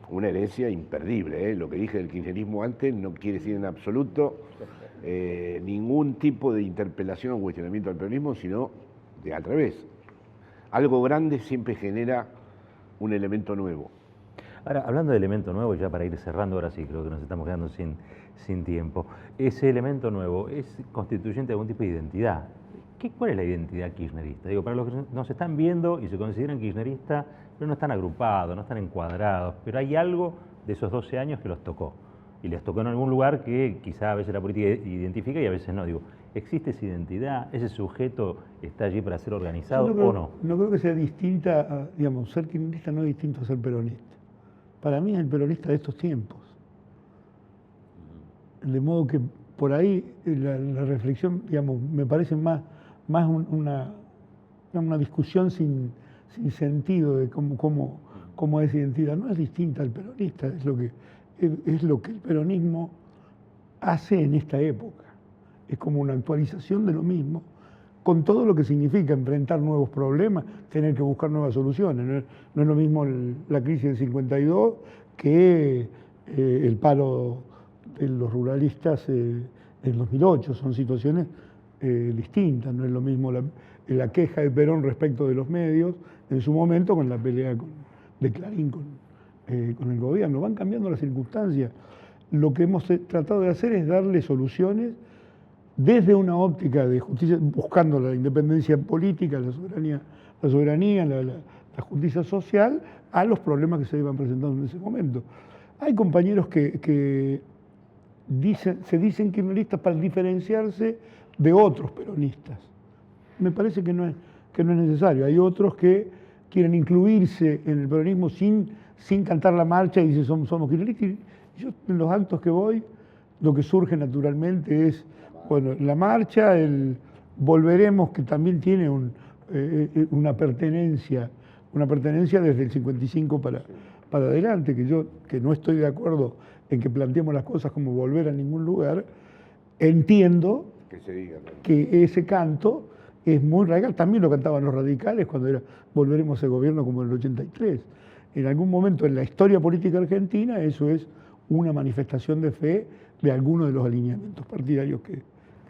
Una herencia imperdible, ¿eh? Lo que dije del kirchnerismo antes no quiere decir en absoluto ningún tipo de interpelación o cuestionamiento del peronismo, sino al revés. Algo grande siempre genera un elemento nuevo. Ahora, hablando de elemento nuevo, ya para ir cerrando, ahora sí creo que nos estamos quedando sin tiempo. Ese elemento nuevo es constituyente de algún tipo de identidad. ¿Cuál es la identidad kirchnerista? Digo, para los que nos están viendo y se consideran kirchneristas, pero no están agrupados, no están encuadrados, pero hay algo de esos 12 años que los tocó. Y les tocó en algún lugar que quizá a veces la política identifica y a veces no. Digo, ¿existe esa identidad? ¿Ese sujeto está allí para ser organizado o no? No creo que sea distinta, digamos, ser kirchnerista no es distinto a ser peronista. Para mí es el peronista de estos tiempos. De modo que por ahí la reflexión, digamos, me parece más una discusión sin sentido de cómo es identidad. No es distinta al peronista, es lo que el peronismo hace en esta época. Es como una actualización de lo mismo, con todo lo que significa enfrentar nuevos problemas, tener que buscar nuevas soluciones. No es lo mismo la crisis del 52 que el paro de los ruralistas en 2008. Son situaciones distintas. No es lo mismo la queja de Perón respecto de los medios en su momento con la pelea de Clarín con el gobierno. Van cambiando las circunstancias. Lo que hemos tratado de hacer es darle soluciones desde una óptica de justicia, buscando la independencia política, la soberanía, la justicia social, a los problemas que se iban presentando en ese momento. Hay compañeros que se dicen kirchneristas para diferenciarse de otros peronistas. Me parece que no es necesario. Hay otros que quieren incluirse en el peronismo sin cantar la marcha y dicen somos kirchneristas. Yo en los actos que voy, lo que surge naturalmente es, bueno, la marcha, el volveremos, que también tiene una pertenencia desde el 55 para adelante, que no estoy de acuerdo en que planteemos las cosas como volver a ningún lugar. Entiendo que ese canto es muy radical, también lo cantaban los radicales cuando era volveremos al gobierno como en el 83. En algún momento en la historia política argentina eso es una manifestación de fe de algunos de los alineamientos partidarios que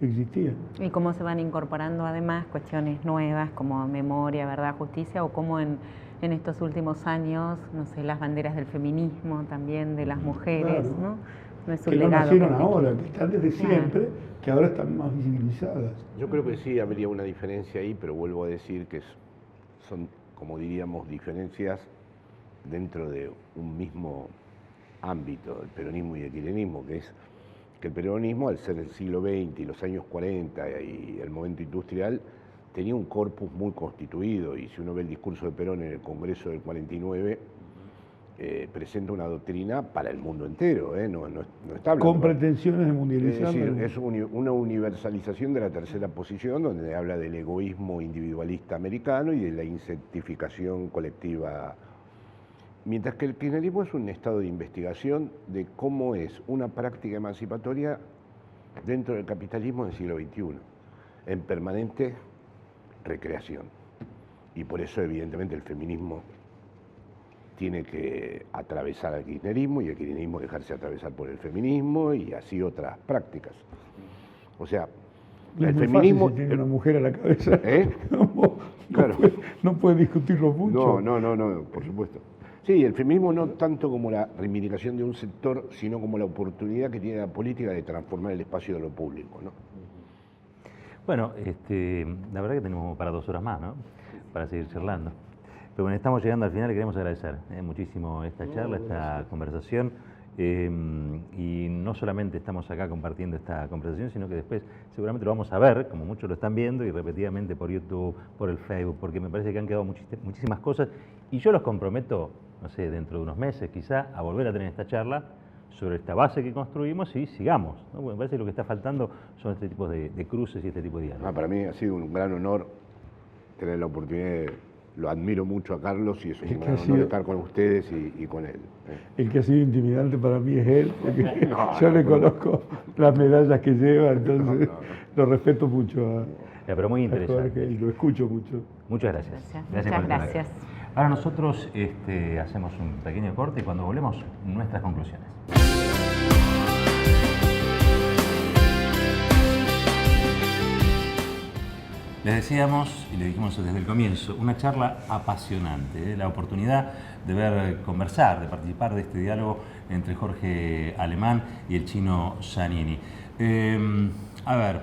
existían. Y cómo se van incorporando además cuestiones nuevas como memoria, verdad, justicia, o cómo en estos últimos años, no sé, las banderas del feminismo también, de las mujeres, claro, ¿no? No es un que no legado nacieron ahora, que están desde siempre, que ahora están más visibilizadas. Yo creo que sí habría una diferencia ahí, pero vuelvo a decir que son, como diríamos, diferencias dentro de un mismo ámbito, el peronismo y el kirchnerismo, que es que el peronismo, al ser el siglo XX y los años 40 y el momento industrial, tenía un corpus muy constituido, y si uno ve el discurso de Perón en el Congreso del 49, presenta una doctrina para el mundo entero, no está hablando... Con pretensiones de mundializar. Es decir, es una universalización de la tercera posición, donde habla del egoísmo individualista americano y de la incentificación colectiva. Mientras que el kirchnerismo es un estado de investigación de cómo es una práctica emancipatoria dentro del capitalismo del siglo XXI, en permanente recreación. Y por eso, evidentemente, el feminismo tiene que atravesar al kirchnerismo y el kirchnerismo dejarse atravesar por el feminismo y así otras prácticas. O sea, el feminismo... Fácil si tiene una mujer a la cabeza. No puede discutirlo mucho. No, por supuesto. Sí, el feminismo no tanto como la reivindicación de un sector, sino como la oportunidad que tiene la política de transformar el espacio de lo público, ¿no? Bueno, la verdad que tenemos para 2 horas más, ¿no? Para seguir charlando. Pero bueno, estamos llegando al final y queremos agradecer muchísimo esta charla, esta conversación. Y no solamente estamos acá compartiendo esta conversación, sino que después seguramente lo vamos a ver, como muchos lo están viendo, y repetidamente por YouTube, por el Facebook, porque me parece que han quedado muchísimas cosas. Y yo los comprometo, no sé, dentro de unos meses quizá, a volver a tener esta charla sobre esta base que construimos y sigamos, ¿no? Porque me parece que lo que está faltando son este tipo de cruces y este tipo de diálogos. Para mí ha sido un gran honor tener la oportunidad lo admiro mucho a Carlos y es un gran honor estar con ustedes y con él. El que ha sido intimidante para mí es él, porque yo le conozco las medallas que lleva, entonces lo respeto mucho pero muy interesante. Y lo escucho mucho. Muchas gracias. Muchas gracias. Ahora nosotros hacemos un pequeño corte y cuando volvemos, nuestras conclusiones. Les decíamos, y le dijimos desde el comienzo, una charla apasionante, la oportunidad de conversar, de participar de este diálogo entre Jorge Alemán y el chino Giannini. A ver,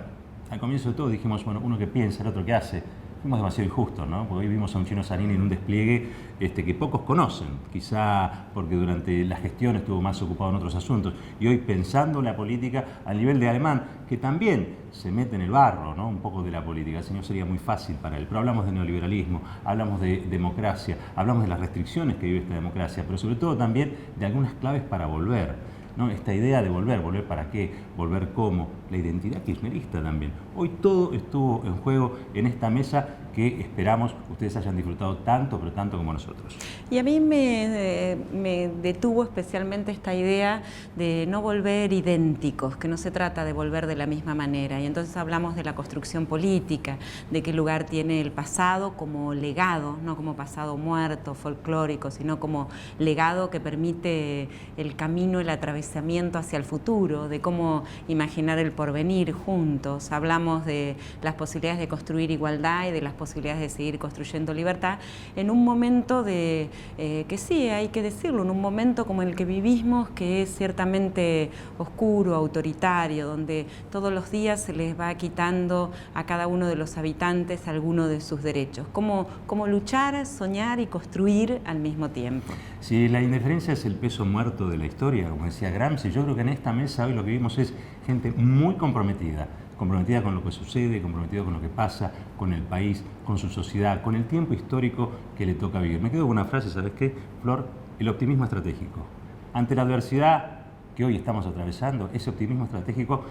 al comienzo de todo dijimos, bueno, uno que piensa, el otro que hace. Fuimos demasiado injustos, ¿no? Porque hoy vimos a un chino Giannini en un despliegue que pocos conocen, quizá porque durante la gestión estuvo más ocupado en otros asuntos, y hoy pensando en la política al nivel de Alemán, que también se mete en el barro, ¿no? Un poco de la política, si no sería muy fácil para él. Pero hablamos de neoliberalismo, hablamos de democracia, hablamos de las restricciones que vive esta democracia, pero sobre todo también de algunas claves para volver, ¿no? Esta idea de volver para qué, volver cómo, la identidad kirchnerista también. Hoy todo estuvo en juego en esta mesa que esperamos ustedes hayan disfrutado tanto, pero tanto como nosotros. Y a mí me detuvo especialmente esta idea de no volver idénticos, que no se trata de volver de la misma manera. Y entonces hablamos de la construcción política, de qué lugar tiene el pasado como legado, no como pasado muerto, folclórico, sino como legado que permite el camino, el atravesamiento hacia el futuro, de cómo imaginar el porvenir juntos. Hablamos de las posibilidades de construir igualdad y de las posibilidades de seguir construyendo libertad en un momento de, que sí, hay que decirlo, en un momento como el que vivimos, que es ciertamente oscuro, autoritario, donde todos los días se les va quitando a cada uno de los habitantes alguno de sus derechos. Cómo luchar, soñar y construir al mismo tiempo. Si la indiferencia es el peso muerto de la historia, como decía Gramsci, yo creo que en esta mesa hoy lo que vimos es gente muy comprometida con lo que sucede, comprometida con lo que pasa, con el país, con su sociedad, con el tiempo histórico que le toca vivir. Me quedo con una frase, ¿sabes qué, Flor? El optimismo estratégico. Ante la adversidad que hoy estamos atravesando, ese optimismo estratégico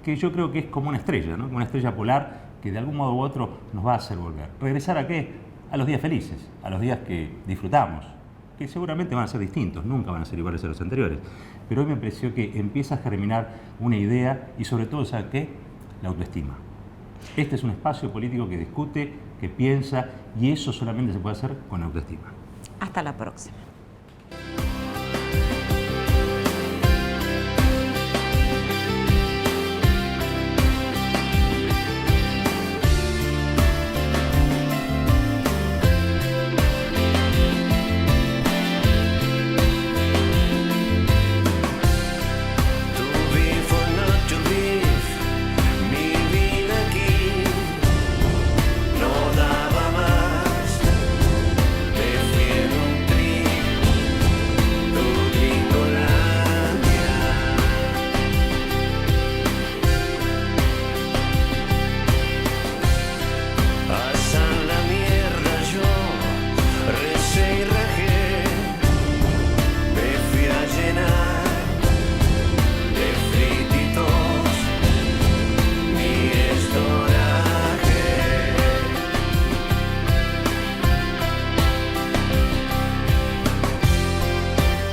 que yo creo que es como una estrella, ¿no? Una estrella polar que de algún modo u otro nos va a hacer volver. ¿Regresar a qué? A los días felices, a los días que disfrutamos, que seguramente van a ser distintos, nunca van a ser iguales a los anteriores. Pero hoy me pareció que empieza a germinar una idea y sobre todo, ¿sabe qué? La autoestima. Este es un espacio político que discute, que piensa, y eso solamente se puede hacer con autoestima. Hasta la próxima.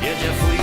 Ella fue